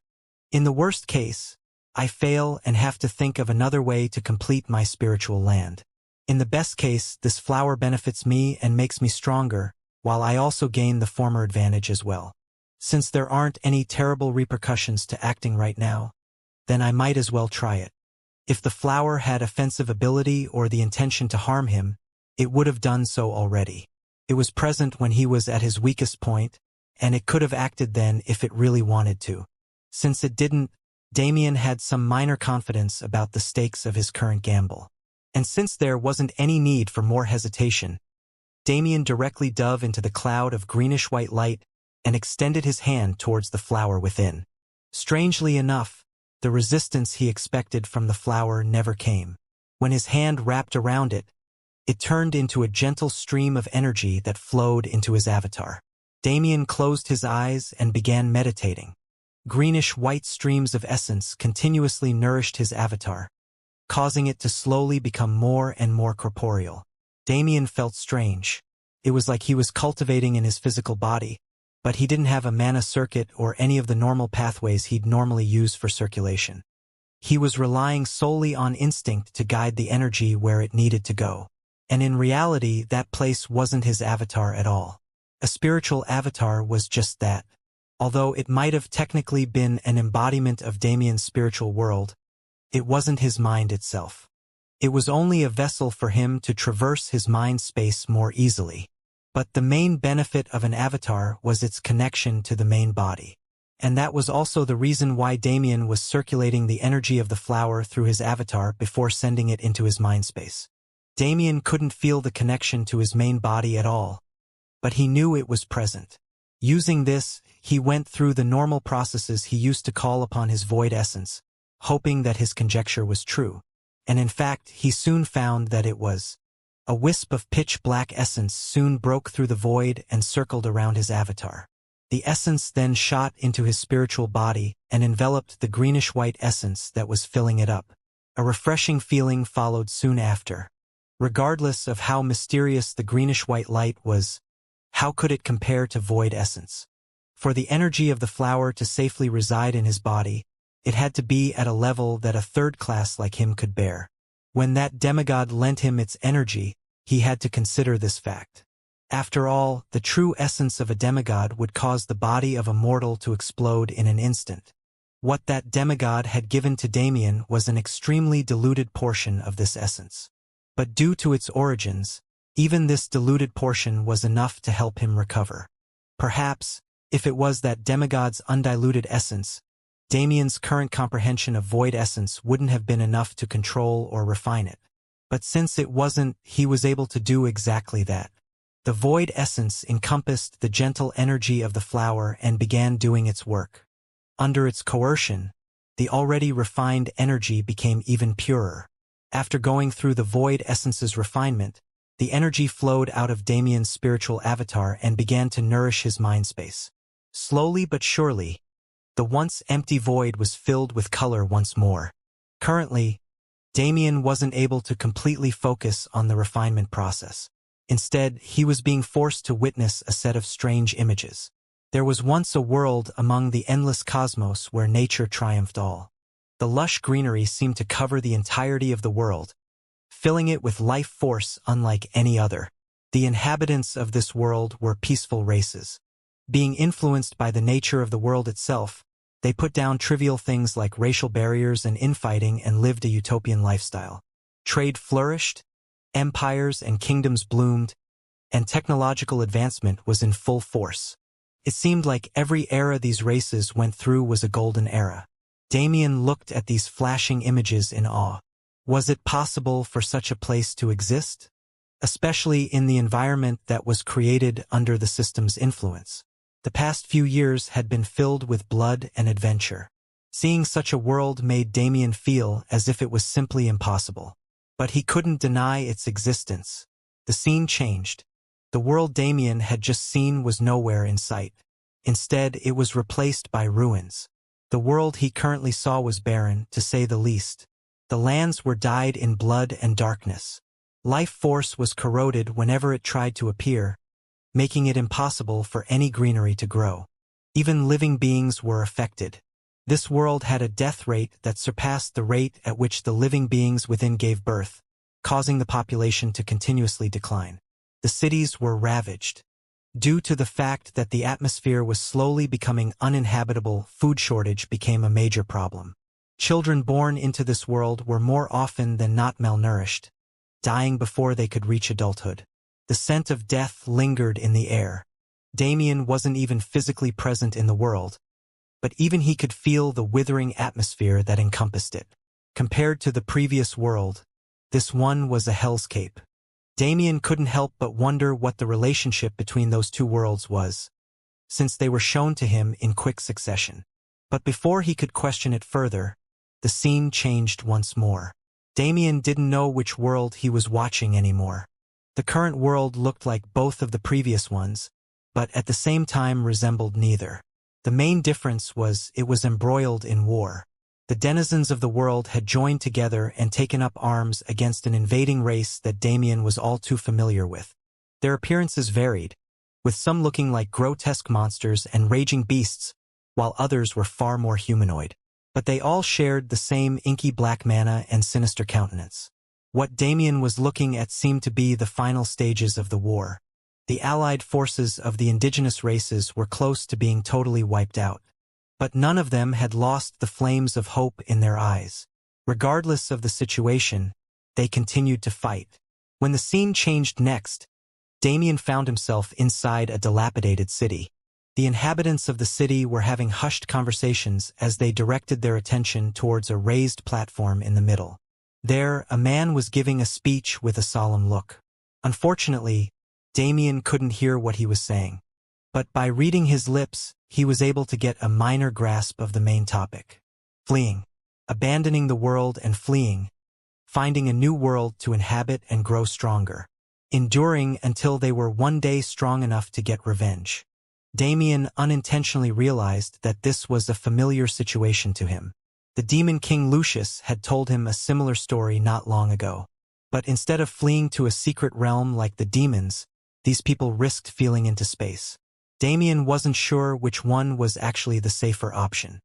In the worst case, I fail and have to think of another way to complete my spiritual land. In the best case, this flower benefits me and makes me stronger, while I also gain the former advantage as well. Since there aren't any terrible repercussions to acting right now, then I might as well try it. If the flower had offensive ability or the intention to harm him, it would have done so already. It was present when he was at his weakest point, and it could have acted then if it really wanted to. Since it didn't, Damien had some minor confidence about the stakes of his current gamble. And since there wasn't any need for more hesitation, Damien directly dove into the cloud of greenish-white light and extended his hand towards the flower within. Strangely enough, the resistance he expected from the flower never came. When his hand wrapped around it, it turned into a gentle stream of energy that flowed into his avatar. Damien closed his eyes and began meditating. Greenish-white streams of essence continuously nourished his avatar, causing it to slowly become more and more corporeal. Damien felt strange. It was like he was cultivating in his physical body, but he didn't have a mana circuit or any of the normal pathways he'd normally use for circulation. He was relying solely on instinct to guide the energy where it needed to go. And in reality, that place wasn't his avatar at all. A spiritual avatar was just that. Although it might have technically been an embodiment of Damien's spiritual world, it wasn't his mind itself. It was only a vessel for him to traverse his mind space more easily. But the main benefit of an avatar was its connection to the main body. And that was also the reason why Damien was circulating the energy of the flower through his avatar before sending it into his mind space. Damien couldn't feel the connection to his main body at all, but he knew it was present. Using this, he went through the normal processes he used to call upon his void essence, hoping that his conjecture was true. And in fact, he soon found that it was. A wisp of pitch-black essence soon broke through the void and circled around his avatar. The essence then shot into his spiritual body and enveloped the greenish-white essence that was filling it up. A refreshing feeling followed soon after. Regardless of how mysterious the greenish-white light was, how could it compare to void essence? For the energy of the flower to safely reside in his body, it had to be at a level that a third class like him could bear. When that demigod lent him its energy, he had to consider this fact. After all, the true essence of a demigod would cause the body of a mortal to explode in an instant. What that demigod had given to Damien was an extremely diluted portion of this essence. But due to its origins, even this diluted portion was enough to help him recover. Perhaps, if it was that demigod's undiluted essence, Damien's current comprehension of void essence wouldn't have been enough to control or refine it. But since it wasn't, he was able to do exactly that. The void essence encompassed the gentle energy of the flower and began doing its work. Under its coercion, the already refined energy became even purer. After going through the void essence's refinement, the energy flowed out of Damien's spiritual avatar and began to nourish his mind space. Slowly but surely, the once empty void was filled with color once more. Currently, Damien wasn't able to completely focus on the refinement process. Instead, he was being forced to witness a set of strange images. There was once a world among the endless cosmos where nature triumphed all. The lush greenery seemed to cover the entirety of the world, filling it with life force unlike any other. The inhabitants of this world were peaceful races. Being influenced by the nature of the world itself, they put down trivial things like racial barriers and infighting and lived a utopian lifestyle. Trade flourished, empires and kingdoms bloomed, and technological advancement was in full force. It seemed like every era these races went through was a golden era. Damien looked at these flashing images in awe. Was it possible for such a place to exist? Especially in the environment that was created under the system's influence. The past few years had been filled with blood and adventure. Seeing such a world made Damien feel as if it was simply impossible. But he couldn't deny its existence. The scene changed. The world Damien had just seen was nowhere in sight. Instead, it was replaced by ruins. The world he currently saw was barren, to say the least. The lands were dyed in blood and darkness. Life force was corroded whenever it tried to appear, making it impossible for any greenery to grow. Even living beings were affected. This world had a death rate that surpassed the rate at which the living beings within gave birth, causing the population to continuously decline. The cities were ravaged. Due to the fact that the atmosphere was slowly becoming uninhabitable, food shortage became a major problem. Children born into this world were more often than not malnourished, dying before they could reach adulthood. The scent of death lingered in the air. Damien wasn't even physically present in the world, but even he could feel the withering atmosphere that encompassed it. Compared to the previous world, this one was a hellscape. Damien couldn't help but wonder what the relationship between those two worlds was, since they were shown to him in quick succession. But before he could question it further, the scene changed once more. Damien didn't know which world he was watching anymore. The current world looked like both of the previous ones, but at the same time resembled neither. The main difference was it was embroiled in war. The denizens of the world had joined together and taken up arms against an invading race that Damien was all too familiar with. Their appearances varied, with some looking like grotesque monsters and raging beasts, while others were far more humanoid. But they all shared the same inky black mana and sinister countenance. What Damien was looking at seemed to be the final stages of the war. The allied forces of the indigenous races were close to being totally wiped out. But none of them had lost the flames of hope in their eyes. Regardless of the situation, they continued to fight. When the scene changed next, Damien found himself inside a dilapidated city. The inhabitants of the city were having hushed conversations as they directed their attention towards a raised platform in the middle. There, a man was giving a speech with a solemn look. Unfortunately, Damien couldn't hear what he was saying. But by reading his lips, he was able to get a minor grasp of the main topic. Fleeing. Abandoning the world and fleeing. Finding a new world to inhabit and grow stronger. enduring until they were one day strong enough to get revenge. Damien unintentionally realized that this was a familiar situation to him. The Demon King Lucius had told him a similar story not long ago. But instead of fleeing to a secret realm like the demons, these people risked falling into space. Damien wasn't sure which one was actually the safer option.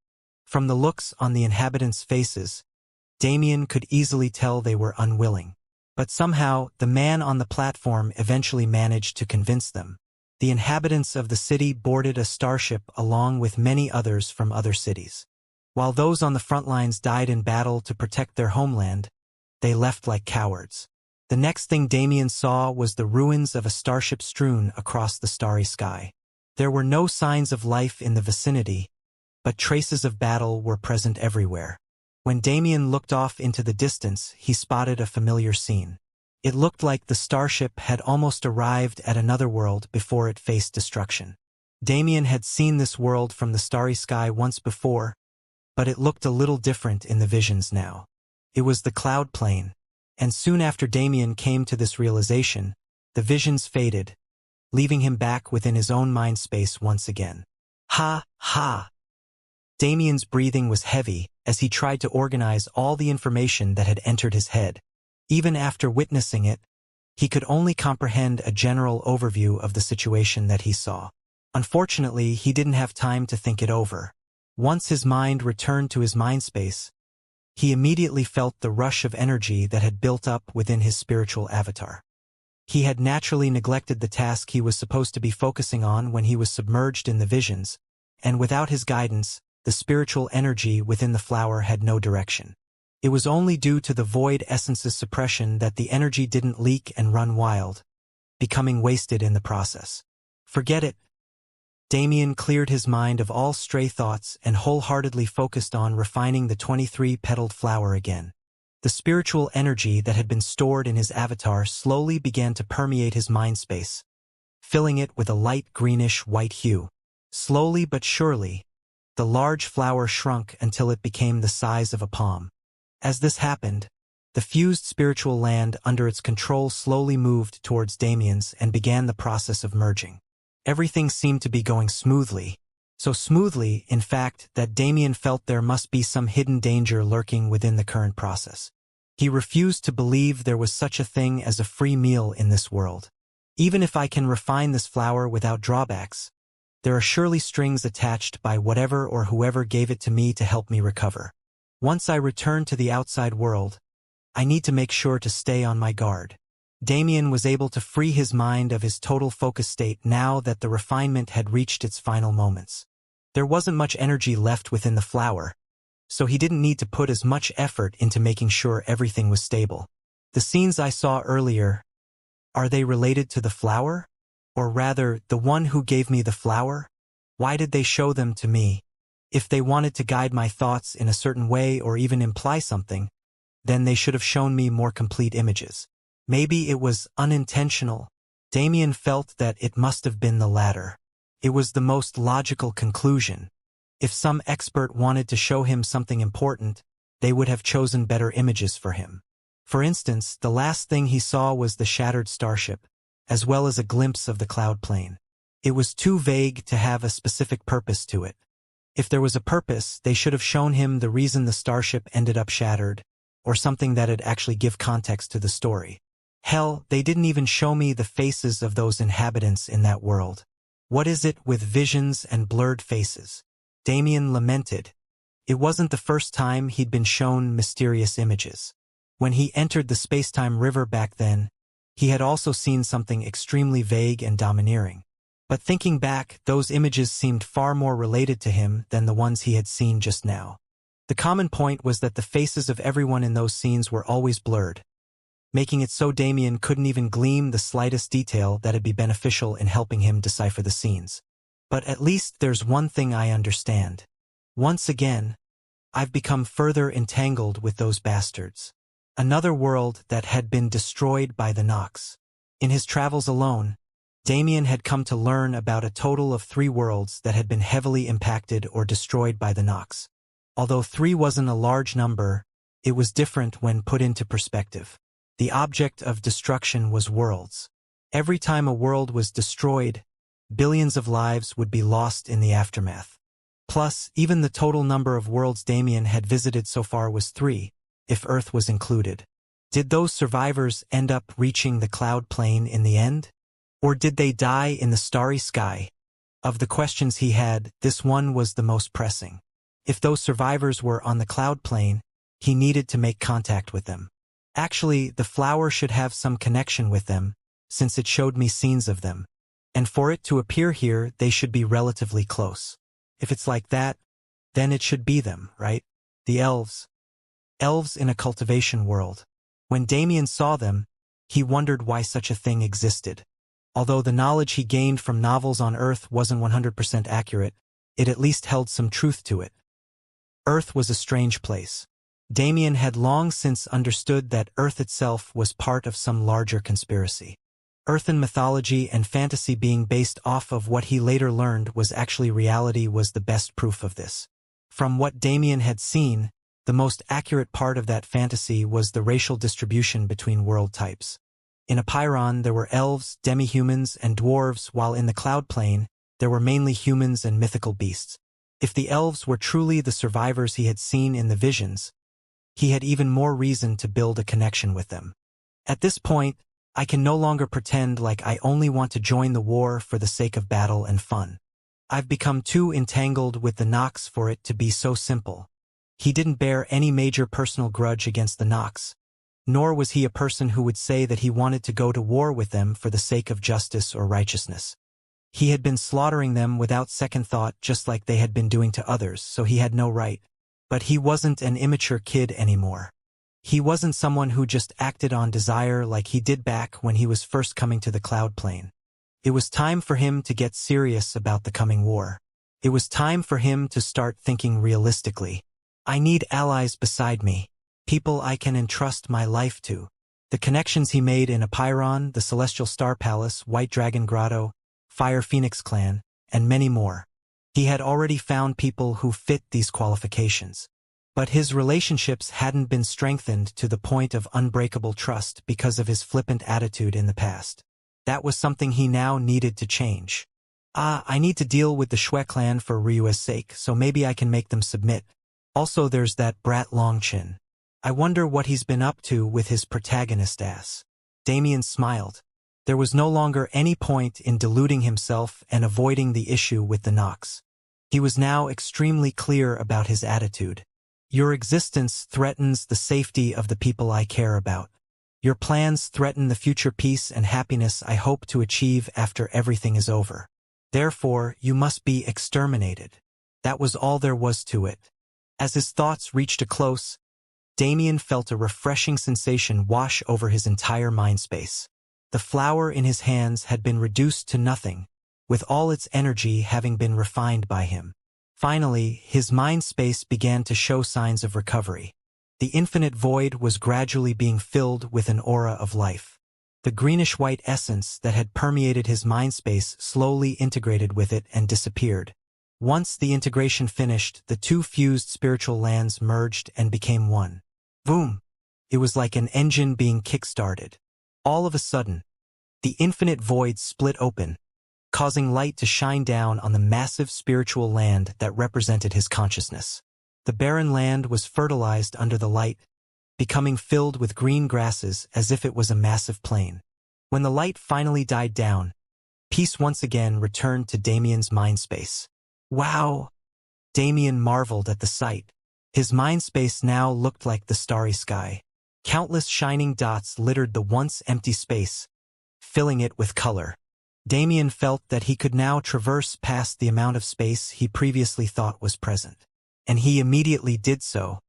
From the looks on the inhabitants' faces, Damien could easily tell they were unwilling. But somehow, the man on the platform eventually managed to convince them. The inhabitants of the city boarded a starship along with many others from other cities. While those on the front lines died in battle to protect their homeland, they left like cowards. The next thing Damien saw was the ruins of a starship strewn across the starry sky. There were no signs of life in the vicinity, but traces of battle were present everywhere. When Damien looked off into the distance, he spotted a familiar scene. It looked like the starship had almost arrived at another world before it faced destruction. Damien had seen this world from the starry sky once before, but it looked a little different in the visions now. It was the cloud plane, and soon after Damien came to this realization, the visions faded, leaving him back within his own mind space once again. Ha, ha! Damien's breathing was heavy as he tried to organize all the information that had entered his head. Even after witnessing it, he could only comprehend a general overview of the situation that he saw. Unfortunately, he didn't have time to think it over. Once his mind returned to his mind space, he immediately felt the rush of energy that had built up within his spiritual avatar. He had naturally neglected the task he was supposed to be focusing on when he was submerged in the visions, and without his guidance, the spiritual energy within the flower had no direction. It was only due to the void essence's suppression that the energy didn't leak and run wild, becoming wasted in the process. Forget it. Damien cleared his mind of all stray thoughts and wholeheartedly focused on refining the 23-petaled flower again. The spiritual energy that had been stored in his avatar slowly began to permeate his mind space, filling it with a light greenish-white hue. Slowly but surely, the large flower shrunk until it became the size of a palm. As this happened, the fused spiritual land under its control slowly moved towards Damien's and began the process of merging. Everything seemed to be going smoothly. So smoothly, in fact, that Damien felt there must be some hidden danger lurking within the current process. He refused to believe there was such a thing as a free meal in this world. Even if I can refine this flower without drawbacks, there are surely strings attached by whatever or whoever gave it to me to help me recover. Once I return to the outside world, I need to make sure to stay on my guard. Damien was able to free his mind of his total focus state now that the refinement had reached its final moments. There wasn't much energy left within the flower, so he didn't need to put as much effort into making sure everything was stable. The scenes I saw earlier, are they related to the flower? Or rather, the one who gave me the flower? Why did they show them to me? If they wanted to guide my thoughts in a certain way or even imply something, then they should have shown me more complete images. Maybe it was unintentional. Damien felt that it must have been the latter. It was the most logical conclusion. If some expert wanted to show him something important, they would have chosen better images for him. For instance, the last thing he saw was the shattered starship, as well as a glimpse of the cloud plane. It was too vague to have a specific purpose to it. If there was a purpose, they should have shown him the reason the starship ended up shattered, or something that'd actually give context to the story. Hell, they didn't even show me the faces of those inhabitants in that world. What is it with visions and blurred faces? Damien lamented. It wasn't the first time he'd been shown mysterious images. When he entered the space-time river back then, he had also seen something extremely vague and domineering. But thinking back, those images seemed far more related to him than the ones he had seen just now. The common point was that the faces of everyone in those scenes were always blurred, making it so Damien couldn't even glean the slightest detail that'd be beneficial in helping him decipher the scenes. But at least there's one thing I understand. Once again, I've become further entangled with those bastards. Another world that had been destroyed by the Nox. In his travels alone, Damien had come to learn about a total of 3 worlds that had been heavily impacted or destroyed by the Nox. Although 3 wasn't a large number, it was different when put into perspective. The object of destruction was worlds. Every time a world was destroyed, billions of lives would be lost in the aftermath. Plus, even the total number of worlds Damien had visited so far was 3, if Earth was included. Did those survivors end up reaching the cloud plane in the end? Or did they die in the starry sky? Of the questions he had, this one was the most pressing. If those survivors were on the cloud plane, he needed to make contact with them. Actually, the flower should have some connection with them, since it showed me scenes of them. And for it to appear here, they should be relatively close. If it's like that, then it should be them, right? The elves. Elves in a cultivation world. When Damien saw them, he wondered why such a thing existed. Although the knowledge he gained from novels on Earth wasn't 100% accurate, it at least held some truth to it. Earth was a strange place. Damien had long since understood that Earth itself was part of some larger conspiracy. Earthen mythology and fantasy being based off of what he later learned was actually reality was the best proof of this. From what Damien had seen, the most accurate part of that fantasy was the racial distribution between world types. In Apiron, there were elves, demi-humans, and dwarves, while in the cloud plane, there were mainly humans and mythical beasts. If the elves were truly the survivors he had seen in the visions, he had even more reason to build a connection with them. At this point, I can no longer pretend like I only want to join the war for the sake of battle and fun. I've become too entangled with the Nox for it to be so simple. He didn't bear any major personal grudge against the Nox, nor was he a person who would say that he wanted to go to war with them for the sake of justice or righteousness. He had been slaughtering them without second thought just like they had been doing to others, so he had no right. But he wasn't an immature kid anymore. He wasn't someone who just acted on desire like he did back when he was first coming to the cloud plane. It was time for him to get serious about the coming war. It was time for him to start thinking realistically. I need allies beside me, people I can entrust my life to. The connections he made in Apiron, the Celestial Star Palace, White Dragon Grotto, Fire Phoenix Clan, and many more. He had already found people who fit these qualifications. But his relationships hadn't been strengthened to the point of unbreakable trust because of his flippant attitude in the past. That was something he now needed to change. I need to deal with the Shui clan for Ryua's sake, so maybe I can make them submit. Also there's that brat Longchin. I wonder what he's been up to with his protagonist ass. Damien smiled. There was no longer any point in deluding himself and avoiding the issue with the Nox. He was now extremely clear about his attitude. Your existence threatens the safety of the people I care about. Your plans threaten the future peace and happiness I hope to achieve after everything is over. Therefore, you must be exterminated. That was all there was to it. As his thoughts reached a close, Damien felt a refreshing sensation wash over his entire mind space. The flower in his hands had been reduced to nothing, with all its energy having been refined by him. Finally, his mind space began to show signs of recovery. The infinite void was gradually being filled with an aura of life. The greenish-white essence that had permeated his mind space slowly integrated with it and disappeared. Once the integration finished, the two fused spiritual lands merged and became one. Boom! It was like an engine being kick-started. All of a sudden, the infinite void split open, causing light to shine down on the massive spiritual land that represented his consciousness. The barren land was fertilized under the light, becoming filled with green grasses as if it was a massive plain. When the light finally died down, peace once again returned to Damien's mind space. Wow! Damien marveled at the sight. His mind space now looked like the starry sky. Countless shining dots littered the once empty space, filling it with color. Damien felt that he could now traverse past the amount of space he previously thought was present. And he immediately did so.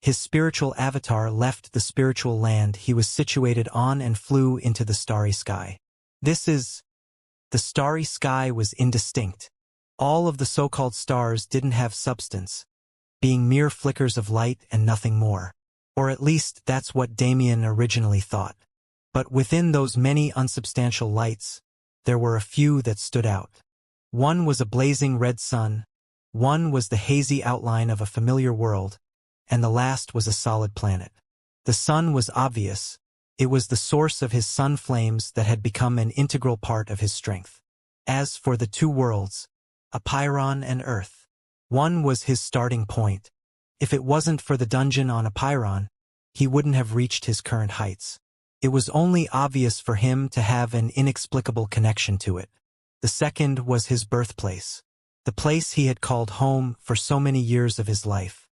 His spiritual avatar left the spiritual land he was situated on and flew into the starry sky. The starry sky was indistinct. All of the so-called stars didn't have substance, being mere flickers of light and nothing more. Or at least that's what Damien originally thought. But within those many unsubstantial lights, there were a few that stood out. One was a blazing red sun, one was the hazy outline of a familiar world, and the last was a solid planet. The sun was obvious, It was the source of his sun flames that had become an integral part of his strength. As for the two worlds, Apiron and Earth, one was his starting point. If it wasn't for the dungeon on Apiron, he wouldn't have reached his current heights. It was only obvious for him to have an inexplicable connection to it. The second was his birthplace, the place he had called home for so many years of his life.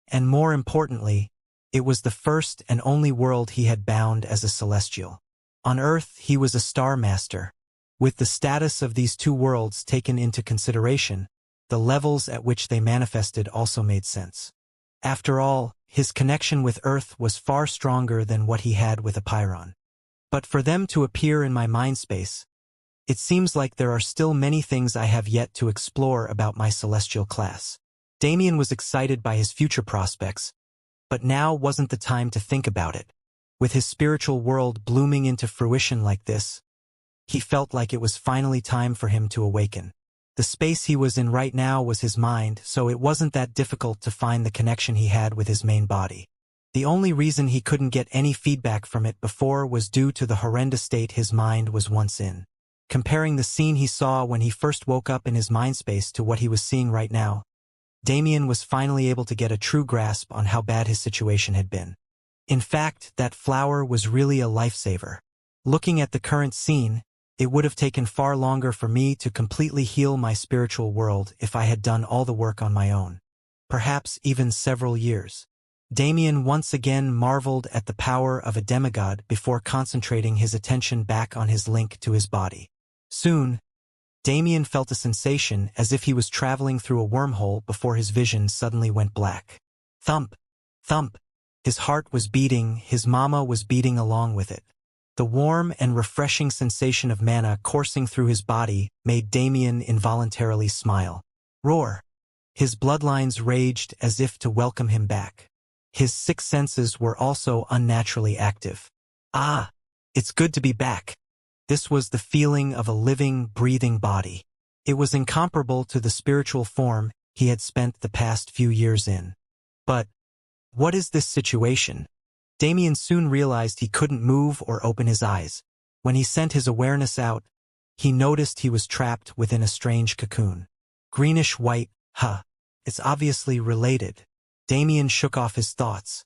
And more importantly, it was the first and only world he had bound as a celestial. On Earth, he was a star master. With the status of these two worlds taken into consideration, the levels at which they manifested also made sense. After all, his connection with Earth was far stronger than what he had with Apiron. But for them to appear in my mind space, it seems like there are still many things I have yet to explore about my celestial class. Damien was excited by his future prospects, but now wasn't the time to think about it. With his spiritual world blooming into fruition like this, he felt like it was finally time for him to awaken. The space he was in right now was his mind, so it wasn't that difficult to find the connection he had with his main body. The only reason he couldn't get any feedback from it before was due to the horrendous state his mind was once in. Comparing the scene he saw when he first woke up in his mind space to what he was seeing right now, Damien was finally able to get a true grasp on how bad his situation had been. In fact, that flower was really a lifesaver. Looking at the current scene, it would have taken far longer for me to completely heal my spiritual world if I had done all the work on my own. Perhaps even several years. Damien once again marveled at the power of a demigod before concentrating his attention back on his link to his body. Soon, Damien felt a sensation as if he was traveling through a wormhole before his vision suddenly went black. Thump! Thump! His heart was beating, his mama was beating along with it. The warm and refreshing sensation of mana coursing through his body made Damien involuntarily smile. Roar! His bloodlines raged as if to welcome him back. His six senses were also unnaturally active. Ah! It's good to be back. This was the feeling of a living, breathing body. It was incomparable to the spiritual form he had spent the past few years in. But what is this situation? Damien soon realized he couldn't move or open his eyes. When he sent his awareness out, he noticed he was trapped within a strange cocoon. Greenish-white, it's obviously related. Damien shook off his thoughts.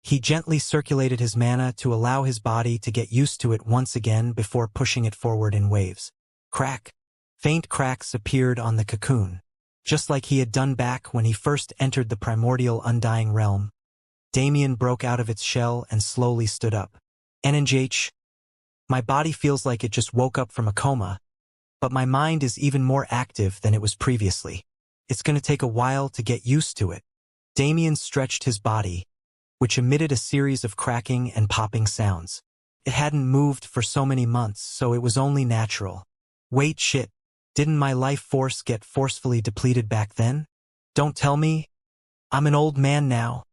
He gently circulated his mana to allow his body to get used to it once again before pushing it forward in waves. Crack! Faint cracks appeared on the cocoon. Just like he had done back when he first entered the primordial undying realm, Damien broke out of its shell and slowly stood up. NNJH, my body feels like it just woke up from a coma, but my mind is even more active than it was previously. It's going to take a while to get used to it. Damien stretched his body, which emitted a series of cracking and popping sounds. It hadn't moved for so many months, so it was only natural. Wait, shit. Didn't my life force get forcefully depleted back then? Don't tell me. I'm an old man now.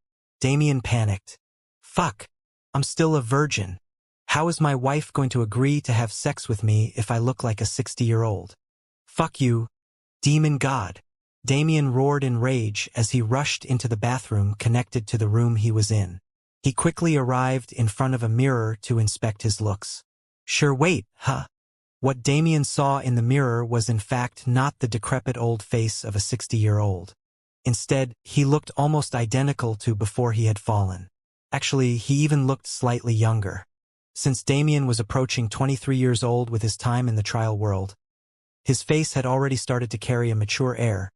Damien panicked. Fuck. I'm still a virgin. How is my wife going to agree to have sex with me if I look like a 60-year-old? Fuck you, demon god. Damien roared in rage as he rushed into the bathroom connected to the room he was in. He quickly arrived in front of a mirror to inspect his looks. Sure, wait, What Damien saw in the mirror was in fact not the decrepit old face of a 60-year-old. Instead, he looked almost identical to before he had fallen. Actually, he even looked slightly younger. Since Damien was approaching 23 years old with his time in the trial world, his face had already started to carry a mature air,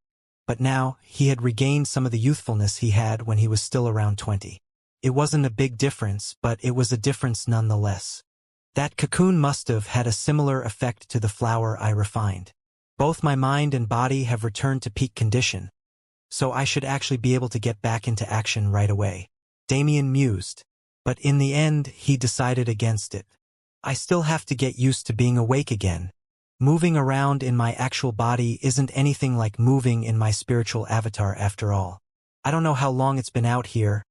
but now he had regained some of the youthfulness he had when he was still around 20. It wasn't a big difference, but it was a difference nonetheless. That cocoon must have had a similar effect to the flower I refined. Both my mind and body have returned to peak condition, so I should actually be able to get back into action right away. Damien mused, but in the end he decided against it. I still have to get used to being awake again. Moving around in my actual body isn't anything like moving in my spiritual avatar after all. I don't know how long it's been out here,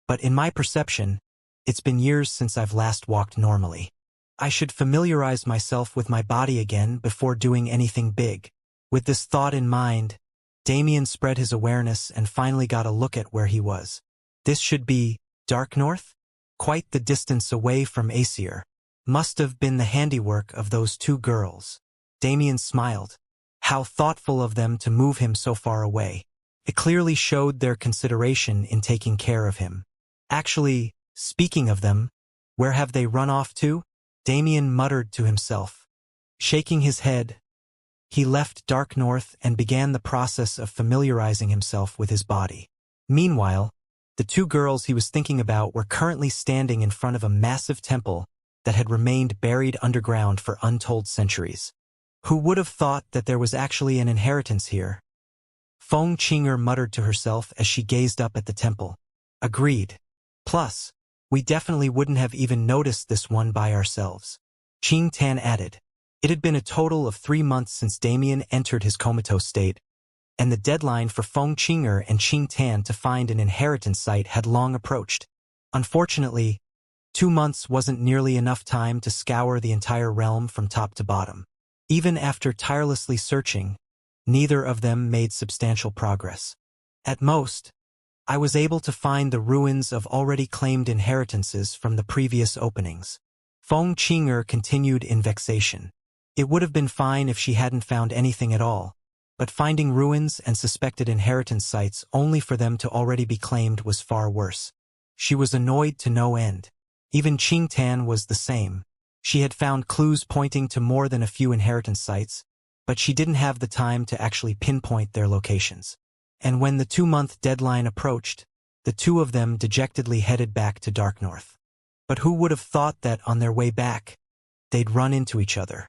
but in my perception, it's been years since I've last walked normally. I should familiarize myself with my body again before doing anything big. With this thought in mind, Damien spread his awareness and finally got a look at where he was. This should be Dark North? ? quite the distance away from Aesir. Must have been the handiwork of those two girls. Damien smiled. How thoughtful of them to move him so far away. It clearly showed their consideration in taking care of him. Actually, speaking of them, where have they run off to? Damien muttered to himself. Shaking his head, he left Dark North and began the process of familiarizing himself with his body. Meanwhile, the two girls he was thinking about were currently standing in front of a massive temple that had remained buried underground for untold centuries. Who would have thought that there was actually an inheritance here? Feng Qinger muttered to herself as she gazed up at the temple. Agreed. Plus, we definitely wouldn't have even noticed this one by ourselves. Qing Tan added. It had been a total of 3 months since Damien entered his comatose state, and the deadline for Feng Qinger and Qing Tan to find an inheritance site had long approached. Unfortunately, 2 months wasn't nearly enough time to scour the entire realm from top to bottom. Even after tirelessly searching, neither of them made substantial progress. At most, I was able to find the ruins of already claimed inheritances from the previous openings. Feng Qinger continued in vexation. It would have been fine if she hadn't found anything at all, but finding ruins and suspected inheritance sites only for them to already be claimed was far worse. She was annoyed to no end. Even Qing Tan was the same. She had found clues pointing to more than a few inheritance sites, but she didn't have the time to actually pinpoint their locations. And when the 2-month deadline approached, the two of them dejectedly headed back to Dark North. But who would have thought that on their way back, they'd run into each other?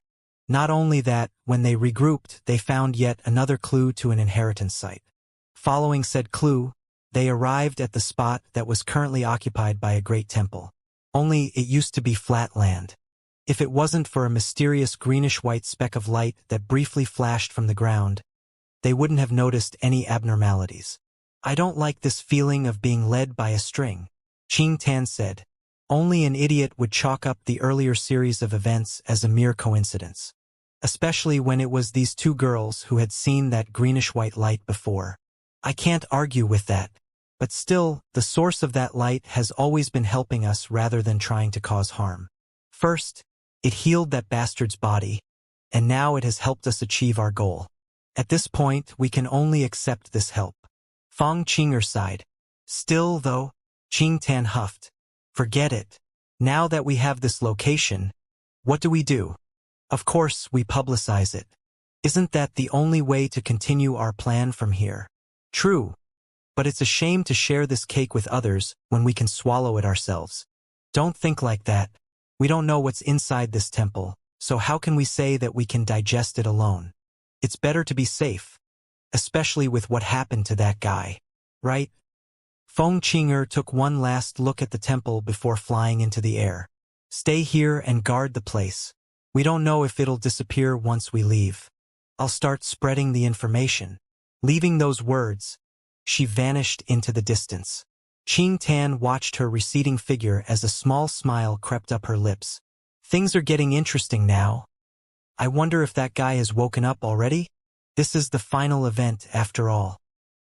Not only that, when they regrouped, they found yet another clue to an inheritance site. Following said clue, they arrived at the spot that was currently occupied by a great temple. Only it used to be flat land. If it wasn't for a mysterious greenish-white speck of light that briefly flashed from the ground, they wouldn't have noticed any abnormalities. I don't like this feeling of being led by a string, Qing Tan said. Only an idiot would chalk up the earlier series of events as a mere coincidence. Especially when it was these two girls who had seen that greenish-white light before. I can't argue with that, but still, the source of that light has always been helping us rather than trying to cause harm. First, it healed that bastard's body, and now it has helped us achieve our goal. At this point, we can only accept this help. Feng Qinger sighed. Still, though, Qing Tan huffed. Forget it. Now that we have this location, what do? Of course, we publicize it. Isn't that the only way to continue our plan from here? True. But it's a shame to share this cake with others when we can swallow it ourselves. Don't think like that. We don't know what's inside this temple, so how can we say that we can digest it alone? It's better to be safe, especially with what happened to that guy, right? Feng Qinger took one last look at the temple before flying into the air. Stay here and guard the place. We don't know if it'll disappear once we leave. I'll start spreading the information. Leaving those words, she vanished into the distance. Qing Tan watched her receding figure as a small smile crept up her lips. Things are getting interesting now. I wonder if that guy has woken up already? This is the final event after all.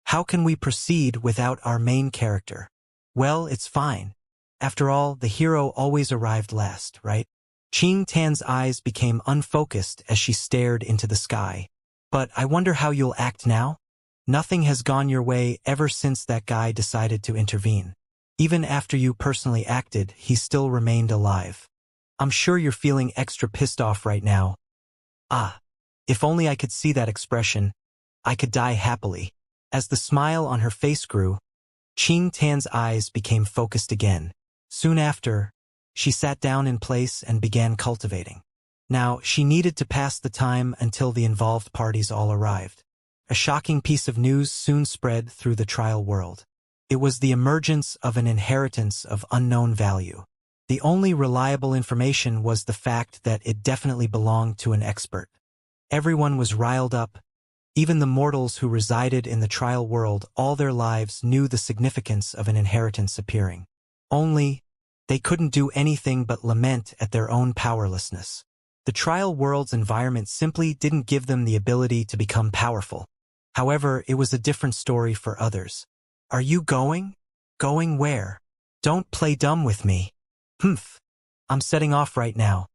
How can we proceed without our main character? Well, it's fine. After all, the hero always arrived last, right? Qing Tan's eyes became unfocused as she stared into the sky. But I wonder how you'll act now? Nothing has gone your way ever since that guy decided to intervene. Even after you personally acted, he still remained alive. I'm sure you're feeling extra pissed off right now. Ah, if only I could see that expression, I could die happily. As the smile on her face grew, Qing Tan's eyes became focused again. Soon after, she sat down in place and began cultivating. Now, she needed to pass the time until the involved parties all arrived. A shocking piece of news soon spread through the trial world. It was the emergence of an inheritance of unknown value. The only reliable information was the fact that it definitely belonged to an expert. Everyone was riled up. Even the mortals who resided in the trial world all their lives knew the significance of an inheritance appearing. Only, they couldn't do anything but lament at their own powerlessness. The trial world's environment simply didn't give them the ability to become powerful. However, it was a different story for others. Are you going? Going where? Don't play dumb with me. Humph. I'm setting off right now.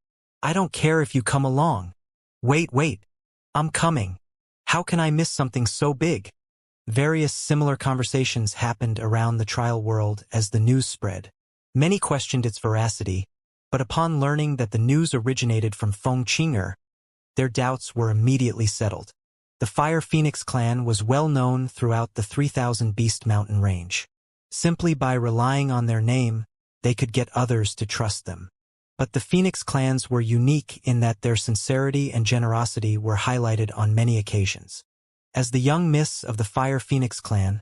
I don't care if you come along. Wait. I'm coming. How can I miss something so big? Various similar conversations happened around the trial world as the news spread. Many questioned its veracity, but upon learning that the news originated from Feng Qinger, their doubts were immediately settled. The Fire Phoenix clan was well known throughout the 3000 Beast Mountain range. Simply by relying on their name, they could get others to trust them. But the Phoenix clans were unique in that their sincerity and generosity were highlighted on many occasions. As the young miss of the Fire Phoenix clan,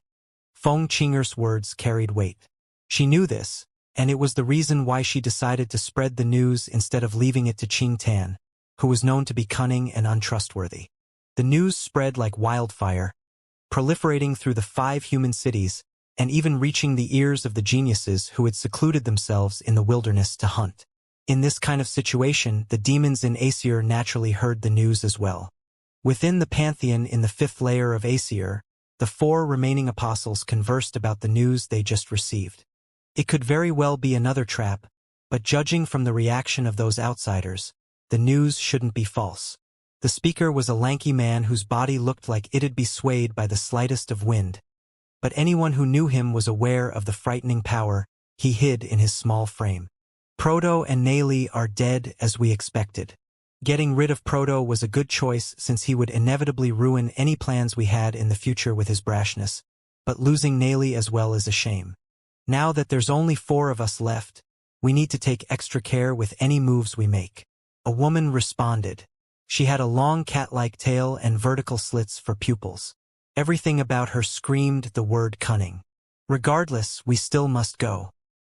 Feng Qinger's words carried weight. She knew this, and it was the reason why she decided to spread the news instead of leaving it to Qing Tan, who was known to be cunning and untrustworthy. The news spread like wildfire, proliferating through the 5 human cities, and even reaching the ears of the geniuses who had secluded themselves in the wilderness to hunt. In this kind of situation, the demons in Aesir naturally heard the news as well. Within the pantheon in the 5th layer of Aesir, the 4 remaining apostles conversed about the news they just received. It could very well be another trap, but judging from the reaction of those outsiders, the news shouldn't be false. The speaker was a lanky man whose body looked like it'd be swayed by the slightest of wind, but anyone who knew him was aware of the frightening power he hid in his small frame. Proto and Nayli are dead as we expected. Getting rid of Proto was a good choice since he would inevitably ruin any plans we had in the future with his brashness, but losing Nayli as well is a shame. Now that there's only 4 of us left, we need to take extra care with any moves we make. A woman responded. She had a long cat-like tail and vertical slits for pupils. Everything about her screamed the word cunning. Regardless, we still must go.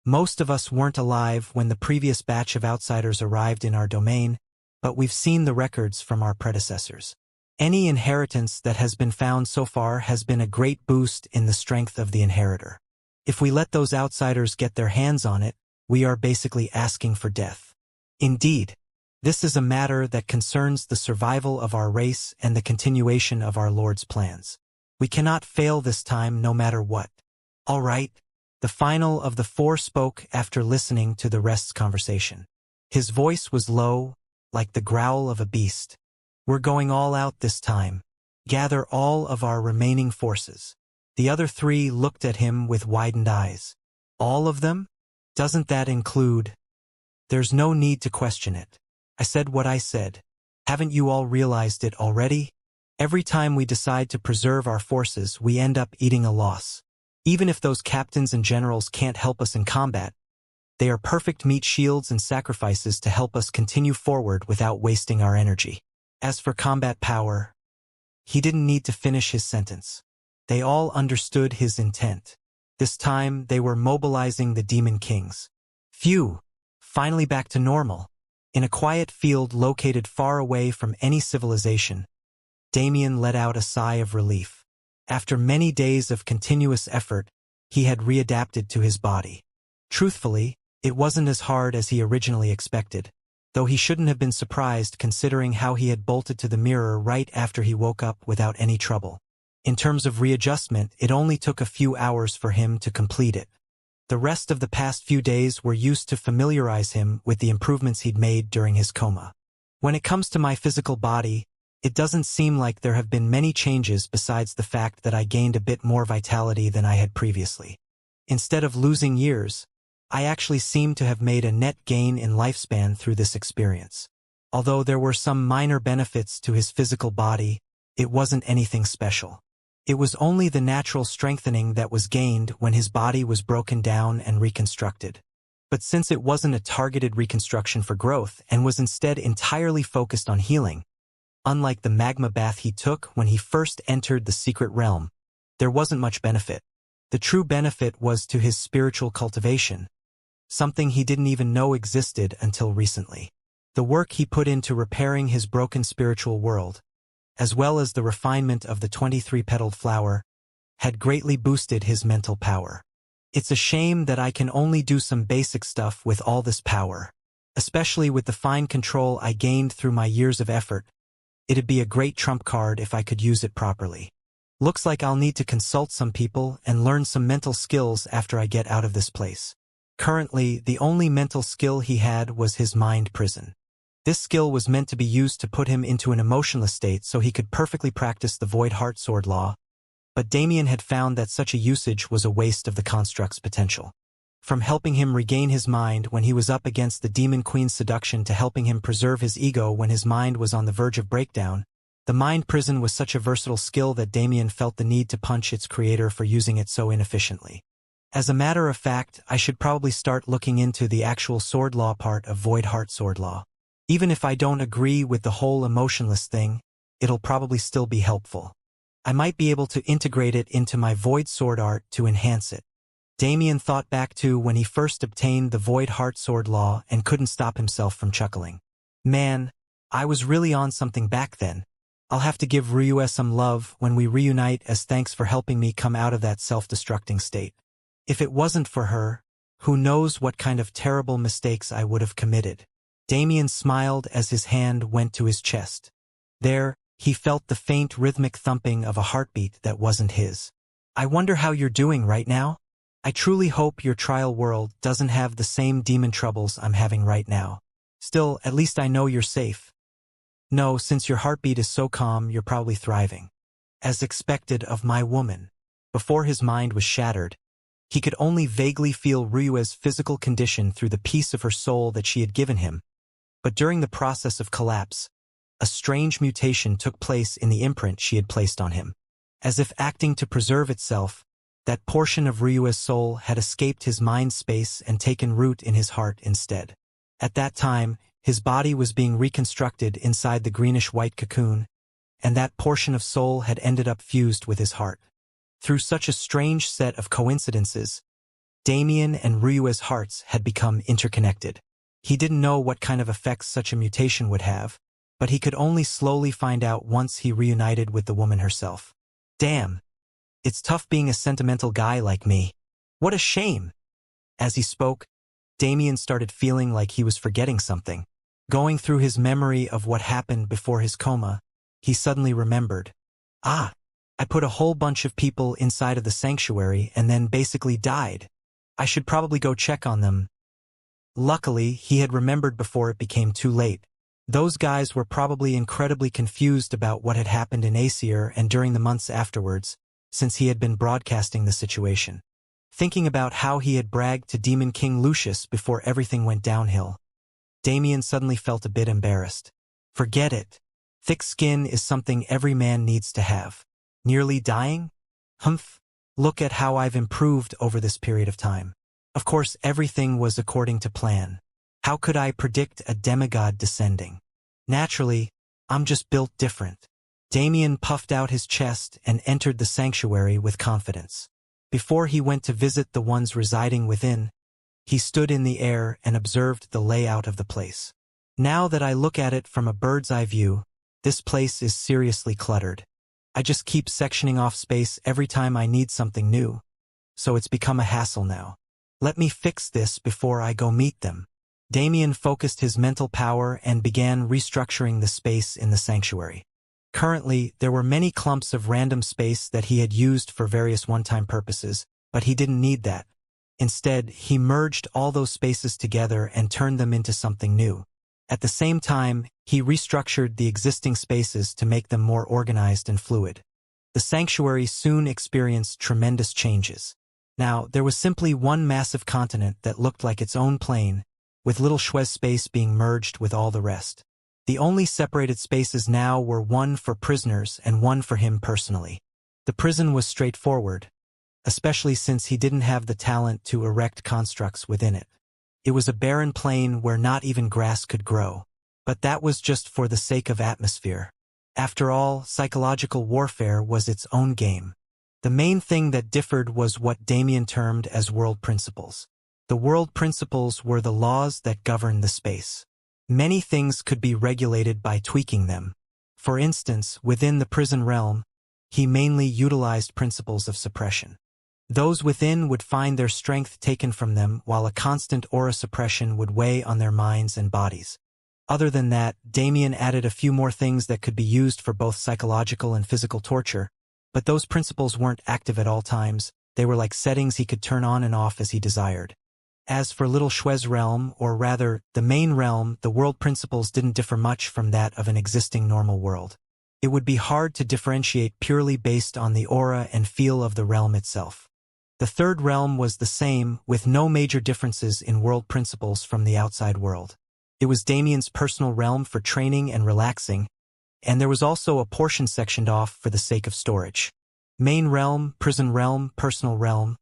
Most of us weren't alive when the previous batch of outsiders arrived in our domain, but we've seen the records from our predecessors. Any inheritance that has been found so far has been a great boost in the strength of the inheritor. If we let those outsiders get their hands on it, we are basically asking for death. Indeed, this is a matter that concerns the survival of our race and the continuation of our Lord's plans. We cannot fail this time no matter what. All right. The final of the 4 spoke after listening to the rest's conversation. His voice was low, like the growl of a beast. We're going all out this time. Gather all of our remaining forces. The other 3 looked at him with widened eyes. All of them? Doesn't that include? There's no need to question it. I said what I said. Haven't you all realized it already? Every time we decide to preserve our forces, we end up eating a loss. Even if those captains and generals can't help us in combat, they are perfect meat shields and sacrifices to help us continue forward without wasting our energy. As for combat power, he didn't need to finish his sentence. They all understood his intent. This time, they were mobilizing the Demon Kings. Phew! Finally back to normal. In a quiet field located far away from any civilization, Damien let out a sigh of relief. After many days of continuous effort, he had readapted to his body. Truthfully, it wasn't as hard as he originally expected, though he shouldn't have been surprised considering how he had bolted to the mirror right after he woke up without any trouble. In terms of readjustment, it only took a few hours for him to complete it. The rest of the past few days were used to familiarize him with the improvements he'd made during his coma. When it comes to my physical body, it doesn't seem like there have been many changes besides the fact that I gained a bit more vitality than I had previously. Instead of losing years, I actually seem to have made a net gain in lifespan through this experience. Although there were some minor benefits to his physical body, it wasn't anything special. It was only the natural strengthening that was gained when his body was broken down and reconstructed. But since it wasn't a targeted reconstruction for growth and was instead entirely focused on healing, unlike the magma bath he took when he first entered the secret realm, there wasn't much benefit. The true benefit was to his spiritual cultivation, something he didn't even know existed until recently. The work he put into repairing his broken spiritual world, as well as the refinement of the 23-petaled flower, had greatly boosted his mental power. It's a shame that I can only do some basic stuff with all this power, especially with the fine control I gained through my years of effort. It'd be a great trump card if I could use it properly. Looks like I'll need to consult some people and learn some mental skills after I get out of this place. Currently, the only mental skill he had was his mind prison. This skill was meant to be used to put him into an emotionless state so he could perfectly practice the Void Heart Sword law, but Damien had found that such a usage was a waste of the construct's potential. From helping him regain his mind when he was up against the Demon Queen's seduction to helping him preserve his ego when his mind was on the verge of breakdown, the mind prison was such a versatile skill that Damien felt the need to punch its creator for using it so inefficiently. As a matter of fact, I should probably start looking into the actual sword law part of Void Heart Sword law. Even if I don't agree with the whole emotionless thing, it'll probably still be helpful. I might be able to integrate it into my Void Sword art to enhance it. Damien thought back to when he first obtained the Void Heart Sword law and couldn't stop himself from chuckling. Man, I was really on something back then. I'll have to give Ryue some love when we reunite as thanks for helping me come out of that self-destructing state. If it wasn't for her, who knows what kind of terrible mistakes I would have committed. Damien smiled as his hand went to his chest. There, he felt the faint rhythmic thumping of a heartbeat that wasn't his. I wonder how you're doing right now? I truly hope your trial world doesn't have the same demon troubles I'm having right now. Still, at least I know you're safe. No, since your heartbeat is so calm, you're probably thriving. As expected of my woman. Before his mind was shattered, he could only vaguely feel Ryue's physical condition through the piece of her soul that she had given him. But during the process of collapse, a strange mutation took place in the imprint she had placed on him. As if acting to preserve itself, that portion of Ryue's soul had escaped his mind space and taken root in his heart instead. At that time, his body was being reconstructed inside the greenish-white cocoon, and that portion of soul had ended up fused with his heart. Through such a strange set of coincidences, Damien and Ryue's hearts had become interconnected. He didn't know what kind of effects such a mutation would have, but he could only slowly find out once he reunited with the woman herself. Damn. It's tough being a sentimental guy like me. What a shame. As he spoke, Damien started feeling like he was forgetting something. Going through his memory of what happened before his coma, he suddenly remembered. I put a whole bunch of people inside of the sanctuary and then basically died. I should probably go check on them. Luckily, he had remembered before it became too late. Those guys were probably incredibly confused about what had happened in Aesir and during the months afterwards, since he had been broadcasting the situation. Thinking about how he had bragged to Demon King Lucius before everything went downhill, Damien suddenly felt a bit embarrassed. Forget it. Thick skin is something every man needs to have. Nearly dying? Humph. Look at how I've improved over this period of time. Of course, everything was according to plan. How could I predict a demigod descending? Naturally, I'm just built different. Damien puffed out his chest and entered the sanctuary with confidence. Before he went to visit the ones residing within, he stood in the air and observed the layout of the place. Now that I look at it from a bird's-eye view, this place is seriously cluttered. I just keep sectioning off space every time I need something new, so it's become a hassle now. Let me fix this before I go meet them. Damien focused his mental power and began restructuring the space in the sanctuary. Currently, there were many clumps of random space that he had used for various one-time purposes, but he didn't need that. Instead, he merged all those spaces together and turned them into something new. At the same time, he restructured the existing spaces to make them more organized and fluid. The sanctuary soon experienced tremendous changes. Now, there was simply one massive continent that looked like its own plane, with little Schwez space being merged with all the rest. The only separated spaces now were one for prisoners and one for him personally. The prison was straightforward, especially since he didn't have the talent to erect constructs within it. It was a barren plain where not even grass could grow. But that was just for the sake of atmosphere. After all, psychological warfare was its own game. The main thing that differed was what Damien termed as world principles. The world principles were the laws that govern the space. Many things could be regulated by tweaking them. For instance, within the prison realm, he mainly utilized principles of suppression. Those within would find their strength taken from them, while a constant aura suppression would weigh on their minds and bodies. Other than that, Damien added a few more things that could be used for both psychological and physical torture, but those principles weren't active at all times. They were like settings he could turn on and off as he desired. As for Little Shue's realm, or rather, the main realm, the world principles didn't differ much from that of an existing normal world. It would be hard to differentiate purely based on the aura and feel of the realm itself. The third realm was the same, with no major differences in world principles from the outside world. It was Damien's personal realm for training and relaxing, and there was also a portion sectioned off for the sake of storage. Main realm, prison realm, personal realm.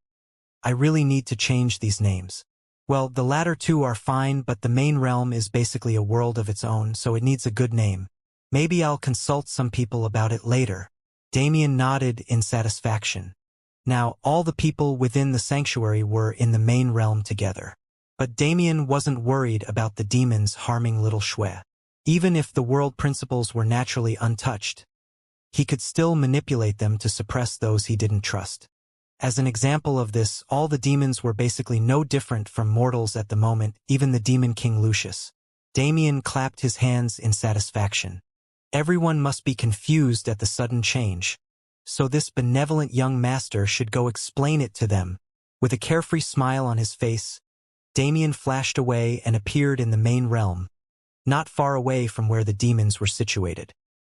I really need to change these names. Well, the latter two are fine, but the main realm is basically a world of its own, so it needs a good name. Maybe I'll consult some people about it later. Damien nodded in satisfaction. Now, all the people within the sanctuary were in the main realm together. But Damien wasn't worried about the demons harming Little Shui. Even if the world principles were naturally untouched, he could still manipulate them to suppress those he didn't trust. As an example of this, all the demons were basically no different from mortals at the moment, even the demon king Lucius. Damien clapped his hands in satisfaction. Everyone must be confused at the sudden change. So this benevolent young master should go explain it to them. With a carefree smile on his face, Damien flashed away and appeared in the main realm, not far away from where the demons were situated.